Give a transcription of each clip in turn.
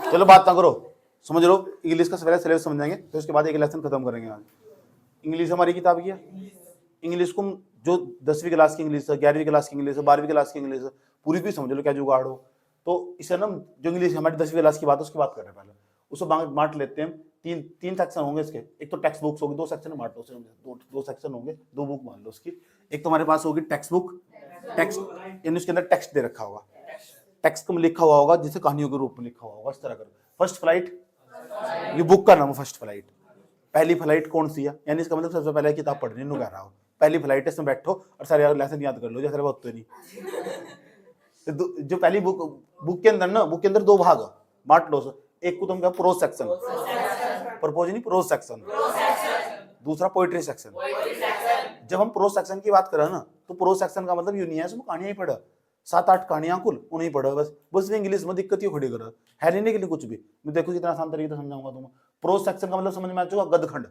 चलो बात ना करो, समझ लो। इंग्लिश का पहले सिलेबस समझाएंगे, फिर उसके बाद एक लेसन खत्म करेंगे आज। इंग्लिश हमारी किताब की है। इंग्लिश को जो 10वीं क्लास की इंग्लिश है, 11वीं क्लास की इंग्लिश है, 12वीं क्लास की इंग्लिश है, पूरी भी समझ लो क्या जुगाड़ हो। तो इसे ना जो इंग्लिश हमारी 10वीं क्लास की बात है उसकी बात कर रहे हैं पहले। उसको बांट लेते हैं, तीन सेक्शन होंगे इसके। एक तो टेक्स्ट बुक्स होगी, 2 सेक्शन में बांट लो, दो सेक्शन होंगे, 2 बुक मान लो उसकी। एक तो हमारे पास होगी टेक्स्ट बुक, टेक्स्ट यानी उसके अंदर टेक्स्ट दे रखा होगा, टेक्स्ट में लिखा हुआ होगा जिसे कहानियों के रूप में लिखा हुआ होगा, इस तरह कर। फर्स्ट फ्लाइट, ये बुक का नाम है फर्स्ट फ्लाइट। पहली फ्लाइट कौन सी है, यानी इसका मतलब सबसे पहले किताब पढ़नी नु कह रहा हो। पहली फ्लाइट है, इसमें बैठो और सारे लेसन याद कर लो, जैसे बहुत तो नहीं। जो पहली बुक के अंदर ना, बुक के अंदर 2 भाग बांट लो। एक को तुम क्या, प्रोज सेक्शन, प्रपोज नहीं, प्रोज सेक्शन। दूसरा पोइट्री सेक्शन। जब हम प्रोज सेक्शन की बात करें ना, तो प्रोज सेक्शन का मतलब यूं नहीं है इसमें कहानियां ही पढ़ा, 7-8 कहानियां कुल उन्हें पढ़ा बस में इंग्लिश में दिक्कत ही खड़ी करा है नहीं के लिए कुछ भी। मैं देखो कितना आसान तरीके से समझाऊंगा तुम्हें। प्रोज सेक्शन का मतलब समझ में आ चुका, गदखंड,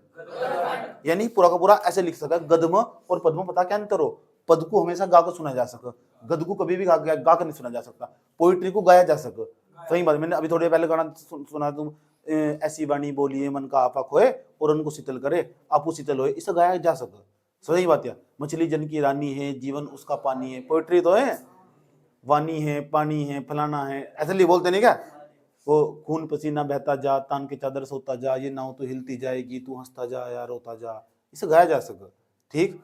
यानी पूरा का पूरा ऐसे लिख सका। गद्य और पद्य में पता क्या अंतर हो, पद को हमेशा गा कर सुना जा सका, गद्य को कभी भी गा कर नहीं सुना जा सकता। पोइट्री को गाया जा सका। सही बात, मैंने अभी थोड़ी पहले गाना सुना, तुम ऐसी वाणी बोलिए मन का आपा खोए और उनको शीतल करे आपू शीतल होए, इसे गाया जा सका। सही बात है। मछली जन की रानी है, जीवन उसका पानी है, पोइट्री तो है, वानी है, पानी है, फलाना है, ऐसे लिए बोलते नहीं क्या, वो खून पसीना बहता जा, तान के चादर सोता जा, ये नाव तो हिलती जाएगी, तू हंसता जा या रोता जा, इसे गाया जा सके। ठीक,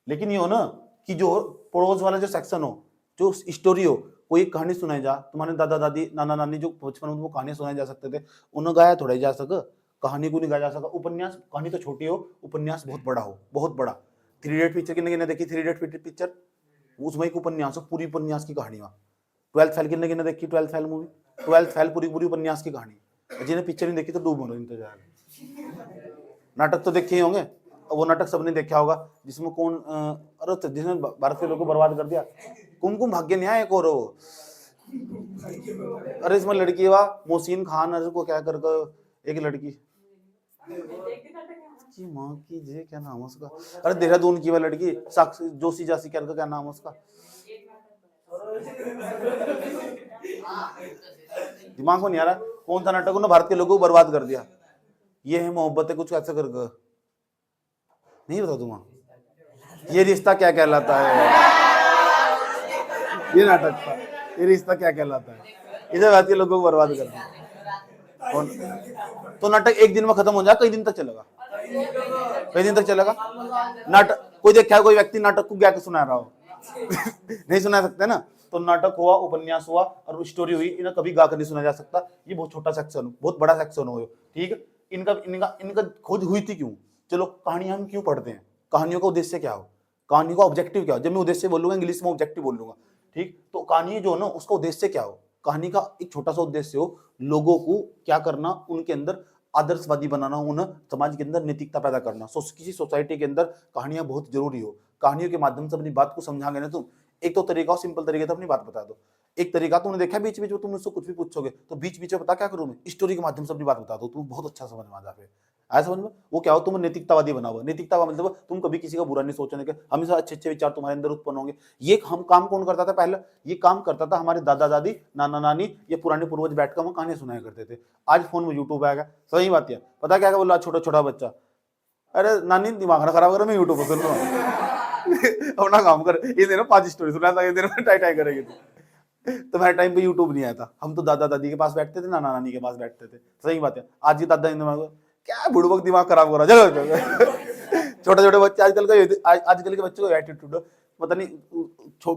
लेकिन ये हो ना कि जो पड़ोस वाला जो सेक्शन हो, जो स्टोरी हो, कोई एक कहानी सुनाई जा, तुम्हारे दादा दादी नाना नानी जो बचपन में वो कहानी सुनाई जा सकते थे, उन्हें गाया थोड़ा जा सके, कहानी को नहीं गाया जा सका। उपन्यास, कहानी तो छोटी हो, उपन्यास बहुत बड़ा हो, बहुत बड़ा। 3 इडियट पिक्चर किन्ने देखी, 3 इडियट पिक्चर, उसमें एक उपन्यास हो, पूरी उपन्यास की कहानी। 12th फेल किन्ने देखी, 12th fail movie, 12th fail पूरी उपन्यास की कहानी। जिन्हें पिक्चर नहीं देखी तो डूब होने इंतजार। नाटक तो देखे ही होंगे, वो नाटक सबने देखा होगा जिसमें कौन, अरे जिसने भारत के लोगों को बर्बाद कर दिया, कुमकुम भाग्य न्याय एक और हो। अरे इसमें लड़की हुआ मोहसिन खान, अरे को क्या कर एक लड़की की माँ की जे क्या नाम है उसका, अरे देहरादून की वह लड़की साक्षी जोशी जासी क्या नाम है उसका, दिमाग में नहीं आ रहा कौन सा नाटक उन्होंने भारत के लोगों को बर्बाद कर दिया। ये है मोहब्बत है कुछ ऐसा कर, नहीं बता तुम्हारा, ये रिश्ता क्या कहलाता है, ये नाटक था, ये रिश्ता क्या कहलाता है, इधर भारत के लोगों को बर्बाद कर दिया। तो नाटक एक दिन में खत्म हो जाए, कई दिन तक चलेगा, कई दिन तक चलेगा नाटक। कोई देखा है कोई व्यक्ति नाटक को क्या सुना रहा हो नहीं सुना सकते ना। तो नाटक हुआ, उपन्यास हुआ और स्टोरी हुई, इन्हें कभी गा कर नहीं सुना जा सकता। ये बहुत छोटा सेक्शन, बहुत बड़ा सेक्शन हो, ठीक। इनका खोज हुई थी क्यों, चलो कहानियां हम क्यों पढ़ते हैं, कहानियों का उद्देश्य क्या हो, कहानी का ऑब्जेक्टिव क्या हो। जब मैं उद्देश्य बोलूंगा इंग्लिश में ऑब्जेक्टिव बोलूंगा, ठीक। तो कहानी जो ना उसका उद्देश्य क्या हो, कहानी का एक छोटा सा उद्देश्य हो, लोगों को क्या करना, उनके अंदर आदर्शवादी बनाना, उन्हें समाज के अंदर नैतिकता पैदा करना। किसी सोसाइटी के अंदर कहानियां बहुत जरूरी हो। कहानियों के माध्यम से अपनी बात को समझाओगे ना तुम, एक तो तरीका हो, सिंपल तरीके से अपनी बात बता दो। एक तरीका तुमने देखा बीच बीच में तुम मुझसे कुछ भी पूछोगे तो बीच बीच में पता क्या करूं मैं, स्टोरी के माध्यम से अपनी बात बता दो, तुम बहुत अच्छा समझ में आ जाए। आया समझ में, वो क्या हो, तुम नैतिकतावादी बनाओ। नैतिकता का मतलब तुम कभी किसी का बुरा नहीं सोचने के, हमेशा अच्छे अच्छे विचार तुम्हारे अंदर उत्पन्न होंगे। ये हम काम कौन करता था पहले, ये काम करता था हमारे दादा दादी नाना नानी, ये पुराने पूर्वज बैठकर हम कहानियां सुनाया करते थे। आज फोन में यूट्यूब आएगा, सही बात है। पता क्या बोला छोटा छोटा बच्चा, अरे नानी दिमाग ना खराब कर, मैं यूट्यूब पर सुन रहा हूँ अपना काम कर, ये देना 5 स्टोरी सुना था, ये देना टाई टाई करेगी तो मेरे टाइम पे यूट्यूब नहीं आया था, हम तो दादा दादी के पास बैठते थे, नाना नानी के पास बैठते थे। सही बात है। आज की दादा दिमाग क्या बुड़बक दिमाग खराब हो रहा है, चलो छोटे छोटे बच्चे आजकल के बच्चों को एटीट्यूड पता नहीं,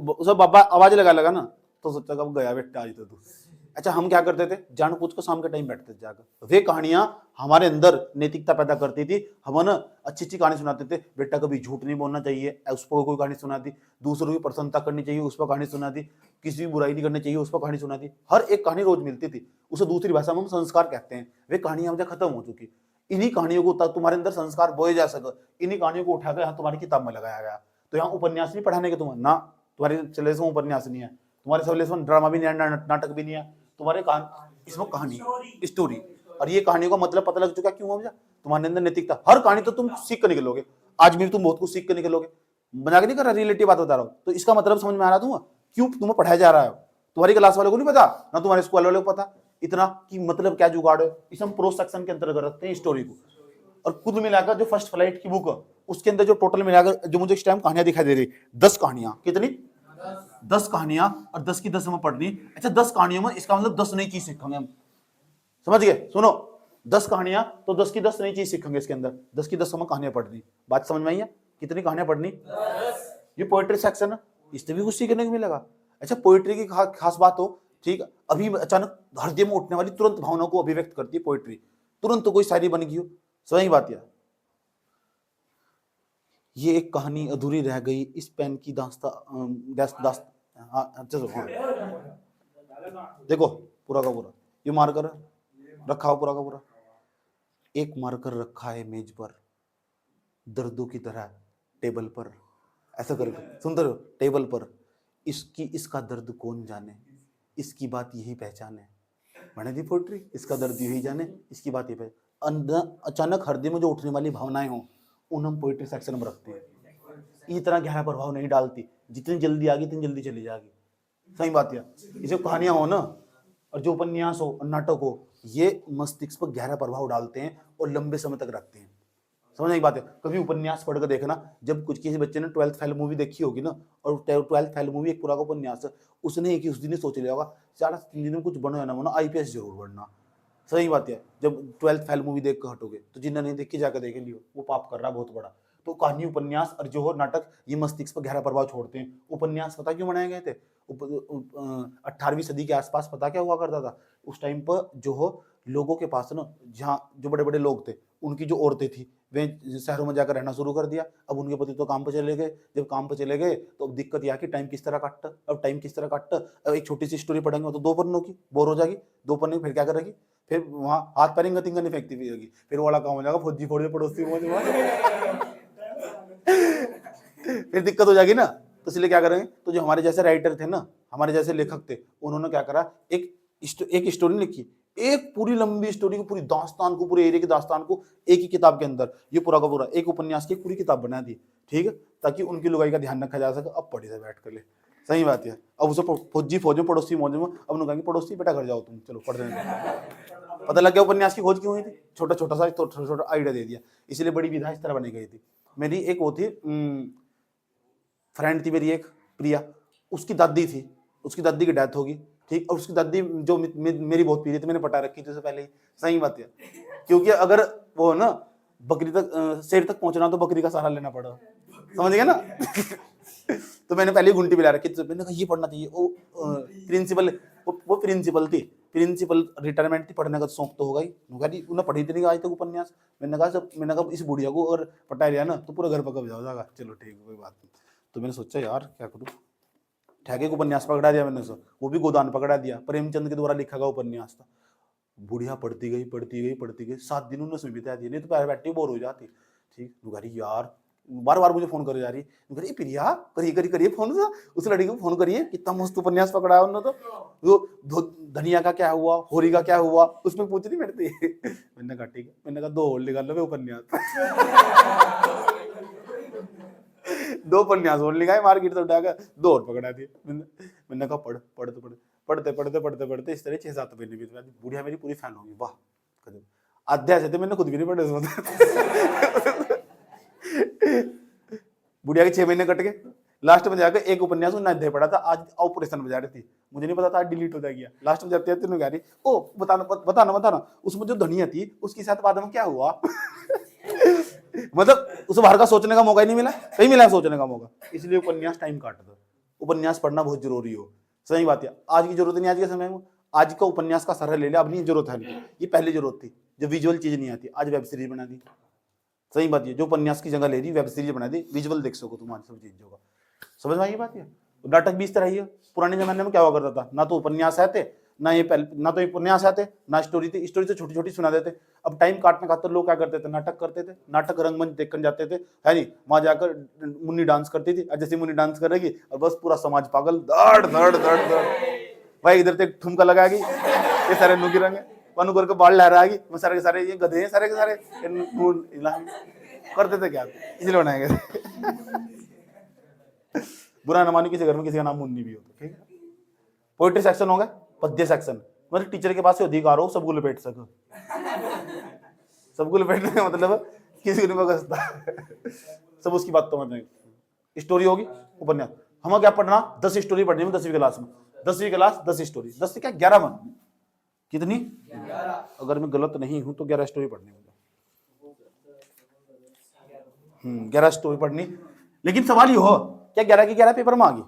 उसे बाबा आवाज लगा ना तो सोचा कब गया बेटा आज तो तू। अच्छा हम क्या करते थे, जान पूछ को शाम के टाइम बैठते थे जाकर, वे कहानियां हमारे अंदर नैतिकता पैदा करती थी। हम ना अच्छी अच्छी कहानी सुनाते थे, बेटा कभी झूठ नहीं बोलना चाहिए, उस पर कोई कहानी सुनाती, दूसरों की प्रसन्नता करनी चाहिए, उस पर कहानी सुनाती, किसी की बुराई नहीं करनी चाहिए, उस पर कहानी सुनाती। हर एक कहानी रोज मिलती थी, उसे दूसरी भाषा में हम संस्कार कहते हैं। वे कहानियां मुझे खत्म हो चुकी। इन्हीं कहानियों को तुम्हारे अंदर संस्कार बोए जा सके, इन्हीं कहानियों को उठाकर यहाँ तुम्हारी किताब में लगाया गया। तो यहाँ उपन्यास नहीं पढ़ाने के तुम्हें ना, तुम्हारे सिलेबस में उपन्यास नहीं है, तुम्हारे सिलेबस में ड्रामा भी नहीं है, नाटक भी नहीं है, तुम्हारे इसमें कहानी स्टोरी। और ये कहानियों का मतलब पता लग चुका क्यों मुझे, तुम्हारे अंदर नैतिकता। हर कहानी तो तुम सीख कर निकलोगे, आज भी तुम बहुत कुछ सीख कर निकलोगे, बना के नहीं कर रहा, रिलेटिव बात बता रहा हूँ। तो इसका मतलब समझ में आ रहा तुम्हें क्यों तुम्हें पढ़ाया जा रहा है। तुम्हारी क्लास वालों को नहीं पता, ना तुम्हारे स्कूल वालों को पता, इतना कि मतलब क्या जुगाड़ है, इसे हम प्रोज सेक्शन के अंतर्गत रखते हैं स्टोरी को। और कुल मिलाकर जो फर्स्ट फ्लाइट की बुक है उसके अंदर जो टोटल मिलाकर जो मुझे इस टाइम कहानियां दिखाई दे रही, 10 कहानियां, कितनी 10 कहानियां, और 10 की 10 हमें पढ़नी। अच्छा 10 कहानियों में इसका मतलब 10 नई चीज सीखेंगे हम, समझ गए? सुनो 10 कहानियां तो 10 की 10 नई चीज सीखेंगे इसके अंदर, 10 की 10 हमें कहानियां पढ़नी। बात समझ में आई है? कितनी कहानियां पढ़नी? ये पोएट्री सेक्शन है, इससे भी कुछ सीखने को मिलेगा। अच्छा पोएट्री की खास बात हो, ठीक, अभी अचानक हृदय में उठने वाली तुरंत भावनाओं को अभिव्यक्त करती है पोएट्री, तुरंत तो कोई शायरी बन गई हो, सही बात है। ये एक कहानी अधूरी रह गई, इस पेन की दास्ता देखो पूरा का पूरा ये मार्कर रखा हो, पूरा का पूरा एक मार्कर रखा है मेज पर, दर्दों की तरह टेबल पर, ऐसा करके सुंदर टेबल पर, इसका दर्द कौन जाने, इसकी बात यही पहचान है। मैंने दी पोट्री, इसका दर्द यही जाने, इसकी बात यही पहचान। अचानक हृदय में जो उठने वाली भावनाएं हो उन हम पोएट्री सेक्शन में रखते हैं। इतना गहरा प्रभाव नहीं डालती, जितनी जल्दी आ गई इतनी जल्दी चली जाएगी, सही बात है। ये जो कहानियां हो ना और जो उपन्यास हो और नाटक हो, ये मस्तिष्क पर गहरा प्रभाव डालते हैं और लंबे समय तक रखते हैं, समझ एक बात है। कभी उपन्यास पढ़कर देखना, जब कुछ किसी बच्चे ने 12th फेल मूवी देखी होगी ना, और 12th फेल मूवी एक पूरा का उपन्यास है, उसने एक ही उस दिन ही सोच लिया होगा चार दिन में कुछ बनो या ना बनो IPS जरूर बनना, सही बात है। जब 12th फेल मूवी देख कर हटोगे तो जिन्हें नहीं देखी जाकर देख लियो, वो पाप कर रहा है बहुत बड़ा। तो कहानी उपन्यास और जो हो नाटक ये मस्तिष्क पर गहरा प्रभाव छोड़ते हैं। उपन्यास पता क्यों बनाए गए थे? 18वीं सदी के आसपास पता क्या हुआ करता था? उस टाइम पर जो हो लोगों के पास ना, जहाँ जो बड़े बड़े लोग थे उनकी जो औरतें थी वे शहरों में जाकर रहना शुरू कर दिया। अब उनके पति तो काम पर चले गए, जब काम पर चले गए तो अब दिक्कत यह कि टाइम किस तरह काटता, अब टाइम किस तरह काटता। अब एक छोटी सी स्टोरी पढ़ेंगे तो 2 पन्नों की बोर हो जाएगी, 2 पन्ने फिर क्या करेगी, फिर वहां हाथ पैरिंग गतिंग नहीं फेंकती फिरेगी, फिर वाला काम हो जाएगा फौजी फोड़े पड़ोसी फिर दिक्कत हो जाएगी ना। तो इसलिए क्या करेंगे, तो जो हमारे जैसे राइटर थे ना, हमारे जैसे लेखक थे, उन्होंने क्या करा, एक स्टोरी लिखी, एक पूरी लंबी स्टोरी को, पूरी दास्तान को, पूरे एरिया की दास्तान को एक ही किताब के अंदर, ये पूरा का पूरा एक उपन्यास की पूरी किताब बना दी, ठीक है, ताकि उनकी लुगाई का ध्यान रखा जा सके। अब पढ़ी से बैठ कर ले, सही बात है। अब उसे फौजी फौज में पड़ोसी मौज में, अब उन्होंने कहा पड़ोसी बेटा घर जाओ तुम, चलो पढ़ देने। पता लग गया उपन्यास की खोज क्यों हुई थी, छोटा छोटा सा छोटा आइडिया दे दिया, इसलिए बड़ी विधा इस तरह बनी गई थी। मेरी एक वो थी फ्रेंड थी मेरी एक प्रिया, उसकी दादी थी, उसकी दादी की डेथ होगी, ठीक, और उसकी दादी जो मेरी बहुत प्रिय थी, मैंने पटा रखी थी उससे पहले ही, सही बात है। क्योंकि अगर वो ना बकरी तक शेर तक पहुंचना तो बकरी का सहारा लेना पड़ा, समझ गया ना। तो मैंने पहले घुंटी पिला रखी थी, मैंने कहा ये पढ़ना चाहिए। वो प्रिंसिपल, वो प्रिंसिपल थी, प्रिंसिपल रिटायरमेंट थी, पढ़ने का शौक तो होगा ही, उन्हें पढ़ी थी नहीं आज तक उपन्यास। मैंने कहा इस बुढ़िया को अगर पटा लिया ना तो पूरा घर पकड़ जाएगा। चलो ठीक, कोई बात नहीं। तो मैंने सोचा यार क्या करूँ, ठेके को उपन्यास पकड़ा दिया मैंने, वो भी गोदान पकड़ा दिया, प्रेमचंद के द्वारा लिखा गया उपन्यास था। बुढ़िया पढ़ती गई पढ़ती गई पढ़ती गई, 7 दिन उन्होंने बिता दिए, नहीं तो पैर बैठी बोर हो जाती, ठीक। यार बार बार मुझे फोन करे जा रही, प्रिया करिए करिए करिए फोन, उस लड़की को फोन करिए, कितना मस्त उपन्यास पकड़ा है उन्होंने। तो धनिया का क्या हुआ, होरी का क्या हुआ, उसमें पूछ रही मेरे से। मैंने कहा ठीक है, मैंने कहा 2 और निकाल लो उपन्यास। 2 उपन्यास और लिखाए मार्केट से उठाकर, 2 और पकड़ा दिए। मैंने कहा पढ़ पढ़ तो पढ़ते पढ़ते पढ़ते पढ़ते इस तरह 6-7 महीने बीत गए। बुढ़िया मेरी पूरी फैन होगी, वाह अध्याय से थे, मैंने खुद भी नहीं पढ़े। बुढ़िया के 6 महीने कट गए, लास्ट में जाकर एक उपन्यास उन्हें अध्याय पढ़ा था, आज ऑपरेशन में जा रही थी, मुझे नहीं पता था, आज डिलीट हो जाएगी। लास्ट में जाते हैं कह रही ओ बताना उसमें जो धनिया थी उसके साथ बाद में क्या हुआ। मतलब उसे बाहर का सोचने का मौका ही नहीं मिला, कहीं मिला सोचने का मौका, इसलिए उपन्यास टाइम काट दो। उपन्यास पढ़ना बहुत जरूरी हो, सही बात है। आज की जरूरत नहीं, आज के समय में आज का उपन्यास का सहारा ले लिया, अब नहीं जरूरत है। ये पहले जरूरत थी जब विजुअल चीज नहीं आती, आज वेब सीरीज बना दी, सही बात है। जो उपन्यास की जगह ले रही वेब सीरीज बना दी, विजुअल देख सको तुम आज सब चीज होगा, समझ में आई बात है। नाटक भी इस तरह ही है। पुराने जमाने में क्या हुआ करता था, ना तो उपन्यास आते, ना तो उपन्यास आते, ना स्टोरी थी, स्टोरी तो छोटी छोटी सुना देते। अब टाइम काटने खातर लोग क्या करते थे, नाटक करते थे, नाटक रंगमंच देखकर जाते थे, है नहीं, वहां जाकर मुन्नी डांस करती थी, जैसे मुन्नी डांस करेगी और बस पूरा समाज पागल, दड़ दड़ दड़ दड़ भाई, इधर से ठुमका लगाएगी, ये सारे नुकी रंगे अनुकर के बाल लहराएगी, वो सारे के सारे ये गधे हैं, सारे के सारे करते थे क्या, इसलिए बनाए गए थे। बुरा न मानो किसी घर में किसी का नाम मुन्नी भी हो तो, ठीक है। पोएट्री सेक्शन होगा, पद्य सेक्शन, मतलब टीचर के पास से अधिकार हो सबको लपेट सको। सबको लपेटने का मतलब किसी को नहीं बगसता। सब उसकी बात तो समझ। स्टोरी होगी उपन्यास। हमें क्या पढ़ना, 10 स्टोरी पढ़नी है 10वीं क्लास में। 10वीं क्लास 10 स्टोरी, 10 से क्या 11 मन, कितनी 11। अगर मैं गलत नहीं हूं तो 11 स्टोरी पढ़नी मुझे। 11 स्टोरी पढ़नी। लेकिन सवाल ये हो क्या 11 के 11 पेपर में आ गई?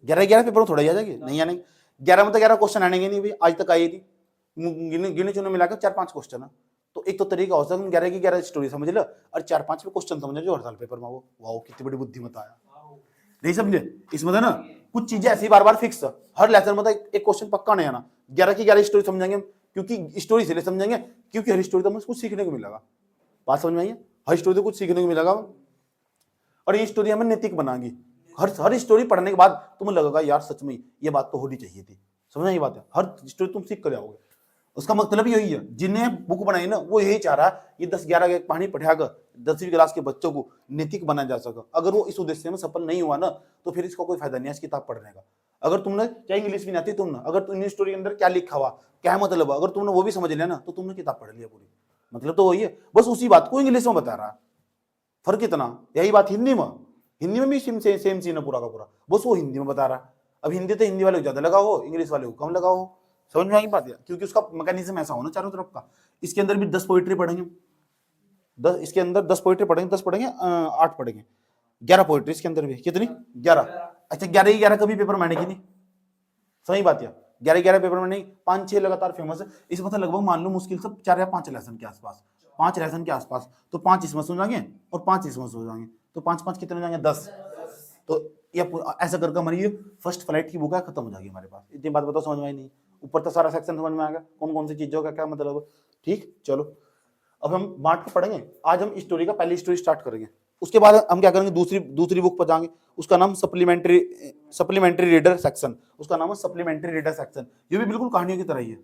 11 के 11 पेपर में थोड़ा ही आ जाएगी, नहीं आने। 11 में तो 11 क्वेश्चन आने नहीं भाई, आज तक आए नहीं। गिने चुने मिलाकर 4-5 क्वेश्चन है। तो एक तो तरीका हो सकता है 11 की 11 स्टोरी समझ लो और 4-5 क्वेश्चन समझ जो हर साल पेपर में वो। वाह कितनी बड़ी बुद्धिमत्ता है, नहीं समझे? इसमें ना कुछ चीजें ऐसी बार बार फिक्स, हर लेसन में एक क्वेश्चन पक्का नहीं आना। 11 की 11 स्टोरी समझेंगे क्योंकि स्टोरी इसलिए समझेंगे क्योंकि हर स्टोरी तो हमें कुछ सीखने को मिलेगा। बात समझ में आई है? हर स्टोरी तो कुछ सीखने को मिलेगा और ये स्टोरी हमें नैतिक बनाएगी। हर स्टोरी पढ़ने के बाद तुम्हें लगेगा यार सच में ये बात तो होनी चाहिए थी। समझ ये बात है? हर स्टोरी तुम सीख कर जाओगे। उसका मतलब यही है, जिन्हें बुक बनाई ना वो यही चाह रहा है ये 10-11 कहानी पढ़ाकर 10वीं क्लास के बच्चों को नैतिक बनाया जा सका। अगर वो इस उद्देश्य में सफल नहीं हुआ ना तो फिर इसका कोई फायदा नहीं है इस किताब पढ़ने का। अगर तुमने चाहे इंग्लिश भी नहीं आती तुमने, अगर तुमने स्टोरी के अंदर क्या लिखा हुआ क्या मतलब अगर तुमने वो भी समझ लिया ना तो तुमने किताब पढ़ लिया पूरी। मतलब तो वही है, बस उसी बात को इंग्लिश में बता रहा है। फर्क इतना, यही बात हिंदी में भी सेम सीन है पूरा का पूरा, बस वो हिंदी में बता रहा है। अब हिंदी तो हिंदी वाले को ज्यादा लगा हो, इंग्लिश वाले को कम लगा हो। समझ में आई बात है? क्योंकि उसका मैकेनिज्म ऐसा हो ना चारों तरफ का। इसके अंदर भी 10 पोइट्री पढ़ेंगे, 10 इसके अंदर 10 पोइट्री पढ़ेंगे, 10 पढ़ेंगे 8 पढ़ेंगे, 11 पोइट्री इसके अंदर भी। कितनी? 11। अच्छा 11 ही 11 कभी पेपर में आने की नहीं। सही बात है, 11 पेपर में नहीं, 5-6 लगातार फेमस है। इस मतलब लगभग मान लो मुश्किल से 4 या 5 लेसन के आसपास, 5 लेसन के आसपास। तो 5 इसमें सो जाएंगे और 5 इसमें सो जाएंगे, तो 5-5 कितने हो जाएंगे? 10। तो ये ऐसा करके हमारी फर्स्ट फ्लाइट की बुक है खत्म हो जाएगी हमारे पास। इतनी बात बताओ समझ में आई नहीं? ऊपर तो सारा सेक्शन समझ में आ गया कौन कौन सी चीजों का क्या मतलब। ठीक, चलो अब हम बांट को पढ़ेंगे। आज हम स्टोरी का पहली स्टोरी स्टार्ट करेंगे, उसके बाद हम क्या करेंगे दूसरी बुक पर जाएंगे। उसका नाम सप्लीमेंट्री रीडर सेक्शन, उसका नाम है सप्लीमेंट्री रीडर सेक्शन। ये भी बिल्कुल कहानियों की तरह ही है।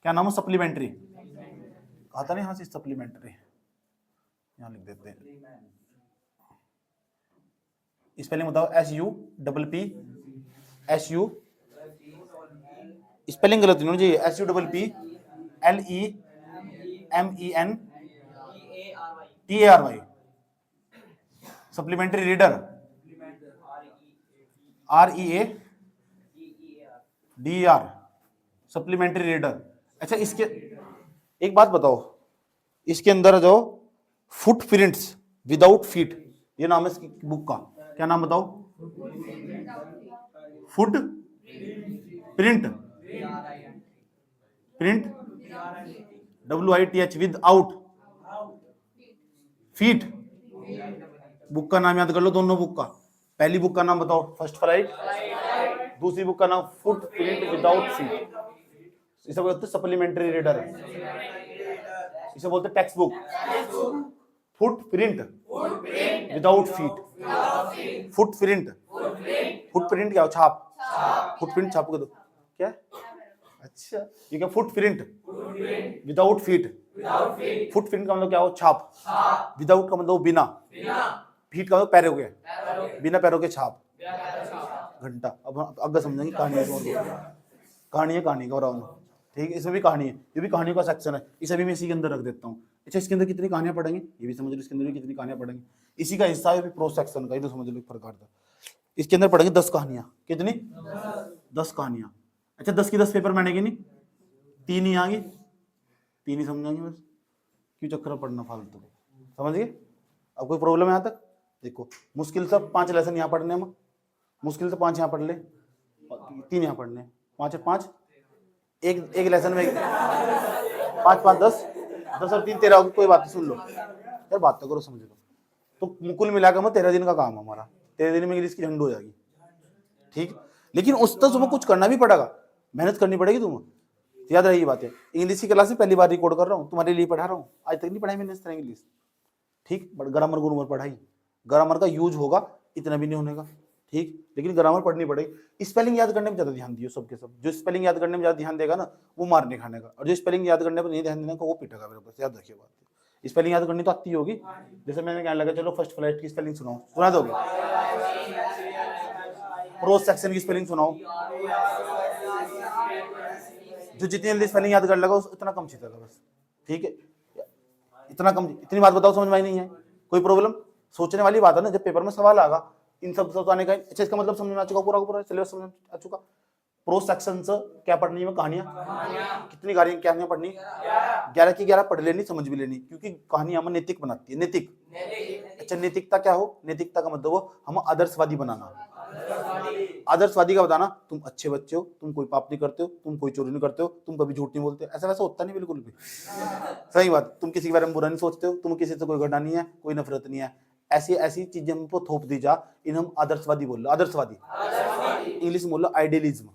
क्या नाम है? सप्लीमेंट्री। आता नहीं यहाँ से सप्लीमेंट्री, यहाँ लिख देते हैं। स्पेलिंग बताओ। SUPP SU, स्पेलिंग गलत नहीं होनी चाहिए। SUPP LEMENTARY, supplementary reader READER, supplementary reader. अच्छा इसके एक बात बताओ, इसके अंदर जो फुटप्रिंट्स विदाउट फीट, ये नाम है इसकी बुक का। क्या नाम बताओ? Foot print WITH without feet. Book का नाम याद कर लो दोनों बुक का। पहली बुक का नाम बताओ फर्स्ट फ्लाइट, दूसरी बुक का नाम फुट प्रिंट विदाउट फीट। इसे बोलते हैं सप्लीमेंट्री रीडर, इसे बोलते हैं text book. Foot print without feet, footprint क्या हो? छाप। फुटप्रिंट छाप दो क्या? अच्छा ये क्या? Footprint without feet. फुटप्रिंट का मतलब क्या हो? छाप। विदाउट का मतलब बिना, फीट का मतलब पैरों के, बिना पैरों के छाप। घंटा। अब आगे समझेंगे कहानी है कहानी का और ठीक है। इसमें भी कहानी है, ये भी कहानियों का सेक्शन है, इसे भी मैं इसी के अंदर रख देता हूँ। अच्छा इसके अंदर कितनी कहानियां पढ़ेंगे ये भी समझ लो, इसके अंदर भी कितनी कहानियां पढ़ेंगे। इसी का हिस्सा है प्रो सेक्शन का, ये तो समझ लो प्रकार का। इसके अंदर पढ़ेंगे 10 कहानियां। कितनी? 10 कहानियां। अच्छा 10 की 10 पेपर में आएगी नहीं, 3 ही आएंगी, 3 ही समझेंगे बस। क्यों चक्कर पढ़ना फालतू? समझ गए? अब कोई प्रॉब्लम है यहाँ तक? देखो मुश्किल से 5 लेसन यहाँ पढ़ने में, मुश्किल से 5 यहाँ पढ़ ले, 3 यहाँ पढ़ने, 5 एक लेसन में 5 10 और 3 13 होगी। कोई बात नहीं, सुन लो यार, बात तो करो, समझ लो। तो कुल मिलाकर मैं 13 दिन का काम है हमारा, 13 दिन में इंग्लिश की झंड हो जाएगी। ठीक, लेकिन उस तक तुम्हें कुछ करना भी पड़ेगा, मेहनत करनी पड़ेगी तुम्हें। याद रही बात है। इंग्लिश की क्लास में पहली बार रिकॉर्ड कर रहा हूँ, तुम्हारे लिए पढ़ा रहा हूँ, आज तक नहीं पढ़ाई मैंने इस तरह इंग्लिश। ठीक, बट ग्रामर गुरुमर पढ़ाई, ग्रामर का यूज होगा, इतना भी नहीं होने का। ठीक, लेकिन ग्रामर पढ़नी पड़ेगी। स्पेलिंग याद करने में ज्यादा ध्यान दियो सबके सब। जो स्पेलिंग याद करने में ज्यादा ध्यान देगा ना वो मारने खाने का, और जो स्पेलिंग याद करने पर नहीं ध्यान देने का वो पीटेगा मेरे पास। याद रखिए बात। स्पेलिंग याद करनी तो आती होगी। जैसे मैंने कहने लगा चलो फर्स्ट फ्लाइट की स्पेलिंग सुनाओ, सुना दोगे? प्रोज सेक्शन की स्पेलिंग सुनाओ, जो जितनी जल्दी स्पेलिंग याद कर लेगा उतना कम जीतेगा बस, ठीक है, इतना कम। इतनी बात बताओ समझ में आई नहीं है, कोई प्रॉब्लम? सोचने वाली बात है ना, जब पेपर में सवाल आएगा इन सब आने का। अच्छा, इसका मतलब समझ में आ चुका, पूरा पूरा सिलेबस समझ में आ चुका। प्रो सेक्शन से क्या पढ़नी है? कहानियां। कितनी कहानियां पढ़नी? 11 की 11 पढ़ लेनी, समझ भी लेनी, क्योंकि कहानियां हमें नैतिक बनाती है। नैतिक। अच्छा, नैतिकता क्या हो? नैतिकता का मतलब हो हम आदर्शवादी बनाना। आदर्शवादी का बताना, तुम अच्छे बच्चे हो, तुम कोई पाप नहीं करते हो, तुम कोई चोरी नहीं करते हो, तुम कभी झूठ नहीं बोलते हो। ऐसा वैसा होता नहीं बिल्कुल भी। सही बात। तुम किसी के बारे में बुरा नहीं सोचते हो, तुम किसी से कोई घटना नहीं है, कोई नफरत नहीं है। ऐसी ऐसी चीजें हमको थोप दी जा, इन हम आदर्शवादी बोल रहे। आदर्शवादी इंग्लिश में बोल लो आइडियलिज्म।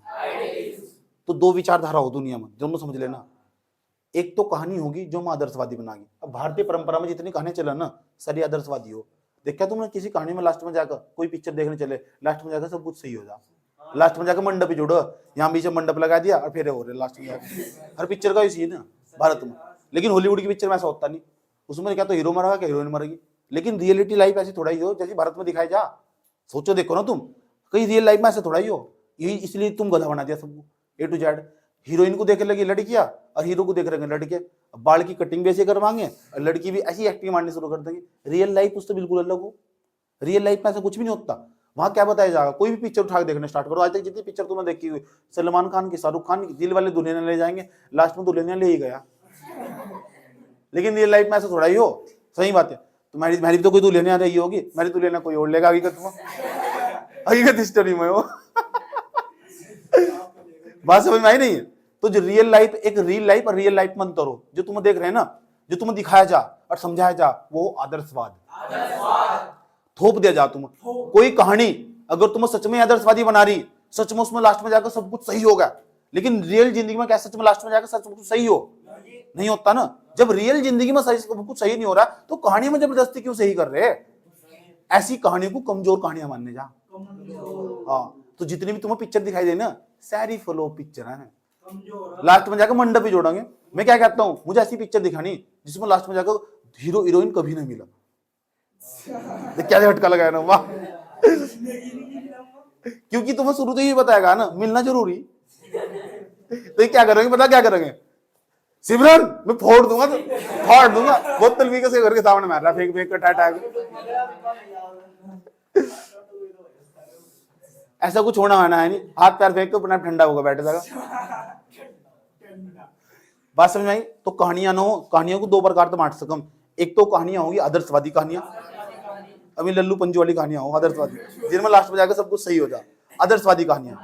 तो दो विचारधारा हो दुनिया में, दोनों समझ लेना। एक तो कहानी होगी जो हम आदर्शवादी बनाएगी। अब भारतीय परंपरा में जितनी कहानियां चले ना, सारी आदर्शवादी हो। देखा तुमने किसी कहानी में लास्ट में जाकर कोई पिक्चर देखने चले, लास्ट में जाकर सब कुछ सही हो जा, लास्ट में जाकर मंडप ही जोड़ो, यहाँ बीच में मंडप लगा दिया और फिर हो रहे लास्ट में जाकर। हर पिक्चर का ही सीन है भारत में, लेकिन हॉलीवुड की पिक्चर में ऐसा होता नहीं। उसमें क्या तो हीरो मरेगा, क्या हीरोइन मरेगी। लेकिन रियलिटी लाइफ ऐसी थोड़ा ही हो जैसे भारत में दिखाई जा। सोचो देखो ना तुम, कहीं रियल लाइफ में ऐसा थोड़ा ही हो। यही इसलिए तुम गधा बना दिया सबको, A to Z। हीरोइन को देखे लगी लड़कियां और हीरो को देख रहे लड़के। बाल की कटिंग भी ऐसे करवाएंगे और लड़की भी ऐसी एक्टिंग मारनी शुरू कर देंगे। रियल लाइफ उससे बिल्कुल अलग हो। रियल लाइफ में ऐसा कुछ भी नहीं होता। वहां क्या बताया जाएगा? कोई भी पिक्चर उठा के देखना स्टार्ट करो, आज तक जितनी पिक्चर तुम्हें देखी हुई, सलमान खान की, शाहरुख खान की, दिल वाले दुल्हनिया ले जाएंगे, लास्ट में दुल्हनिया ले ही गया। लेकिन रियल लाइफ में ऐसा थोड़ा ही हो। सही बात है। तुम्हारी मेरी तो कोई दुल्हनिया रही होगी, मेरी दुल्हनिया कोई और लेगा। हकीकत स्टोरी में हो। बात समझ में आई नहीं है? तो जो रियल लाइफ, एक रियल लाइफ और रियल लाइफ में अंतर हो। जो तुम देख रहे हैं ना, जो तुम्हें दिखाया जा और समझाया जा, वो आदर्शवाद थोप दिया जा। तुम कोई कहानी अगर तुम्हें सच में आदर्शवादी बना रही, सच में उसमें लास्ट में जाकर सब कुछ सही होगा। लेकिन रियल जिंदगी में क्या सच में लास्ट में जाकर सब कुछ सही हो? नहीं होता ना। जब रियल जिंदगी में सब कुछ सही नहीं हो रहा, तो कहानी में जबरदस्ती क्यों सही कर रहे? ऐसी कहानियों को कमजोर कहानियां मानने जा। हाँ, तो जितनी भी तुम्हें पिक्चर दिखाई दे ना, सारी फ्लो पिक्चर है, लास्ट में जाकर मंडप ही जोड़ेंगे। मैं क्या कहता हूं, मुझे ऐसी पिक्चर दिखानी जिसमें लास्ट में जाकर हीरो हीरोइन कभी नहीं मिला। क्या झटका लगाया ना, वाह। क्योंकि तुम्हें शुरू से ही बताएगा ना मिलना जरूरी। तो ये क्या करेंगे पता क्या करेंगे? सिमरन मैं फोड़ दूंगा, तो फाड़ दूंगा। बोतल भी कैसे घर के सामने मार रहा, फेंक फेंक कर टाटा। ऐसा कुछ होना आना है नहीं, हाथ पैर फेंक के अपना ठंडा होगा, बैठ जाएगा। बात समझ में आई? तो कहानियां ना हो, कहानियों को दो प्रकार से बांट सकम। एक तो कहानियां होगी आदर्शवादी कहानियां, अभी लल्लू पंजू वाली कहानियां हो आदर्शवादी, जिनमें लास्ट में जाकर सब कुछ सही हो जाए। आदर्शवादी कहानियां,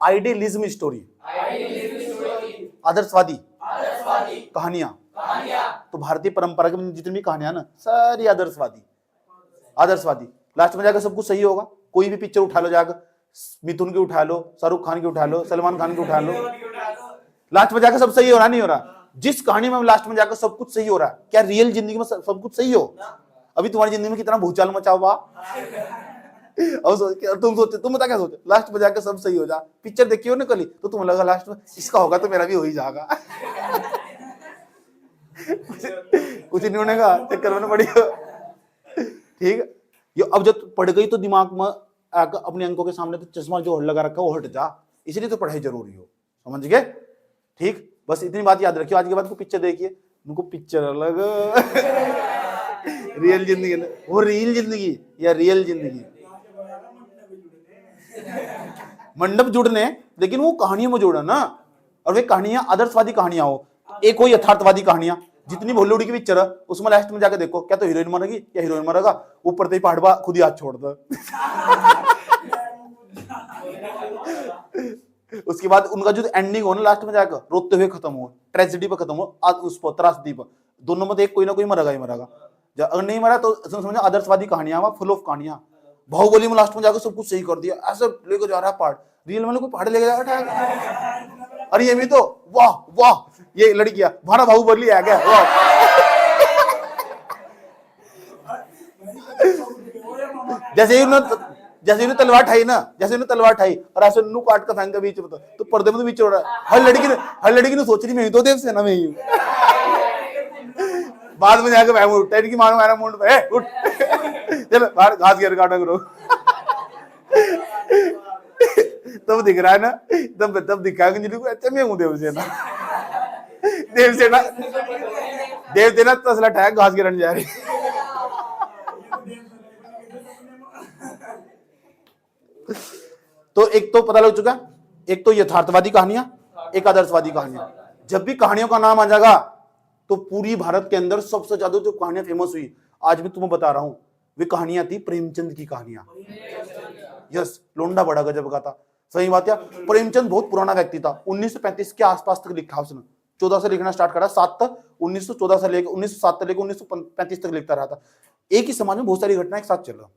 आइडियलिज्म स्टोरी, आदर्शवादी कहानियां। तो भारतीय परंपरा की जितनी भी कहानियां ना, सारी आदर्शवादी। आदर्शवादी लास्ट में जाकर सब कुछ सही होगा। कोई भी पिक्चर उठा लो जाकर, मिथुन की उठा लो, शाहरुख खान की उठा लो, सलमान खान की उठा लो, लास्ट में जाकर सब सही हो रहा नहीं हो रहा? जिस कहानी में लास्ट में जाकर सब कुछ सही हो रहा है, क्या रियल जिंदगी में सब कुछ सही हो? अभी तुम्हारी जिंदगी में कितना भूचाल मचा हुआ। और तुम सोचते, तुम बता क्या सोचे, लास्ट में जाकर सब सही हो जा। पिक्चर देखी हो ना कल, तो तुम्हें लगा लास्ट में इसका होगा तो मेरा भी हो ही जाएगा। कुछ नहीं होने का चक्कर में पड़ी। ठीक है, ये अब जब पढ़ गई तो दिमाग में आकर अपने अंकों के सामने तो चश्मा जो लगा रखा वो हट जा। इसलिए तो पढ़ाई जरूरी हो, समझ गए? ठीक, बस इतनी बात याद रखियो। आज के बाद को पिक्चर देखिए, उनको पिक्चर अलग, रियल जिंदगी, वो रियल जिंदगी या रियल जिंदगी। मंडप जुड़ने, लेकिन वो कहानियों में जोड़ा ना। और वे कहानियां आदर्शवादी कहानियां हो, एक हो यथार्थवादी कहानियां। जितनी बॉलीवुड की पिक्चर है उसमें लास्ट में जाकर देखो, क्या तो हीरोइन मरेगी, क्या हीरोइन मरेगा, ऊपर से पहाड़ खुद ही हाथ छोड़ दो। उसके बाद उनका जो एंडिंग हो ना, लास्ट में जाकर रोते हुए खत्म हो, ट्रेजेडी पे खत्म हो, उस पर त्रासदी पर। दोनों में एक कोई ना कोई मरेगा ही मरेगा। अगर नहीं मरा तो समझो आदर्शवादी कहानियां, फुल ऑफ कहानियां। बाहुबली में लास्ट में जाकर सब कुछ सही कर दिया, ऐसे लेकर जा रहा है पहाड़। रियल में कोई पहाड़ लेके जा रहा है। अरे ये भी तो वाह वाह, ये लड़कियां हमारा बाहुबली आ गया, वाह। जैसे उन्होंने तलवार ठाई ना, जैसे उन्होंने तलवार ठाई और ऐसे नू काट कर फेंका बीच में, तो पर्दे में तो बीच हो रहा है। हर लड़की ने सोच रही मैं तो देव सेना में ही हूँ। बाद में जाकर मैं उठा, इनकी मानो मेरा मुंड पे उठ, चलो बाहर घास घेर काटो करो। तब दिख रहा है ना, तब दिखा को अच्छा मैं हूँ देवसेना। देवसेना देवसेना तसला ठहर घास गिरने जा रही। तो एक तो पता लग चुका, एक तो यथार्थवादी कहानियां, एक आदर्शवादी कहानियां। जब भी कहानियों का नाम आ जाएगा तो पूरी भारत के अंदर सबसे ज्यादा जो कहानियां फेमस हुई, आज मैं तुम्हें बता रहा हूं, वे कहानियां थी प्रेमचंद की कहानियां। यस, लोंडा बड़ा गजब का था, सही बात है। प्रेमचंद बहुत पुराना व्यक्ति था, 1935 के आसपास तक लिखा उसने, 14 से लिखना स्टार्ट करा, 7 तक 1914 से लेकर 1907 से लेकर 1935 तक लिखता रहा था। एक ही समाज में बहुत सारी घटनाएं एक साथ चला।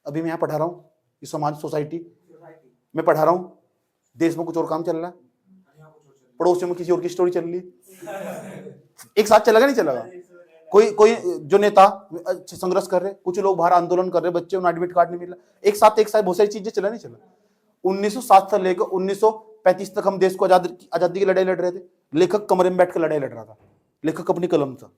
अभी मैं यहाँ पढ़ा रहा हूँ, ये समाज सोसाइटी मैं पढ़ा रहा हूँ, देश में कुछ और काम चल रहा है, पड़ोसियों में किसी और की स्टोरी चल रही, एक साथ चलेगा नहीं चलेगा। कोई जो नेता संघर्ष कर रहे, कुछ लोग बाहर आंदोलन कर रहे, बच्चे उन्हें एडमिट कार्ड नहीं मिला, एक साथ बहुत सारी चीजें चला नहीं चला। 1907 से लेकर 1935 तक हम देश को आजादी की लड़ाई लड़ रहे थे। लेखक कमरे में बैठ कर लड़ाई लड़ रहा था, लेखक अपनी कलम था,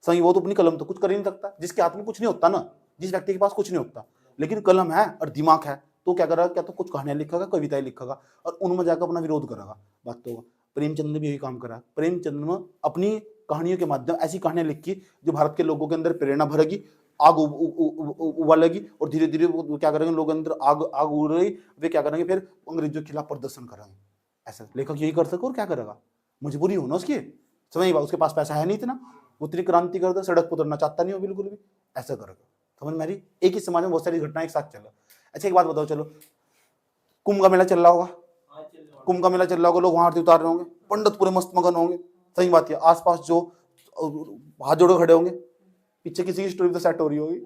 सही, वो तो अपनी कलम था, कुछ कर ही नहीं सकता, जिसके हाथ में कुछ नहीं होता ना, जिस व्यक्ति के पास कुछ नहीं होता, लेकिन कलम है और दिमाग है, तो क्या करेगा, क्या तो कुछ कहानियां लिखेगा, कविताएं लिखेगा और उनमें जाकर अपना विरोध करेगा। बात तो प्रेमचंद ने भी यही काम करा। प्रेमचंद ने अपनी कहानियों के माध्यम ऐसी कहानियां लिखी जो भारत के लोगों के अंदर प्रेरणा भरेगी, आग उबालेगी, और धीरे धीरे वो क्या करेंगे, लोगों के अंदर आग उड़ रही, वे क्या करेंगे, फिर अंग्रेजों के खिलाफ प्रदर्शन करेंगे। ऐसा लेखक यही कर सके और क्या करेगा, मजबूरी हो ना उसकी, समझ, उसके पास पैसा है नहीं इतना, वो इतनी क्रांति कर दे, सड़क पर उतरना चाहता नहीं हो बिल्कुल भी, ऐसा करेगा। समझ मेरी, एक ही समाज में बहुत सारी घटनाएं एक साथ चला। अच्छा एक बात बताओ, चलो कुंभ का मेला चल रहा होगा, कुंभ का मेला चल रहा होगा, लोग वहां आरती उतार रहे होंगे, पंडित पूरे मस्त मगन होंगे, सही बात है, आसपास जो हाथ जोड़े खड़े होंगे, पीछे किसी की स्टोरी तो सेट हो रही होगी।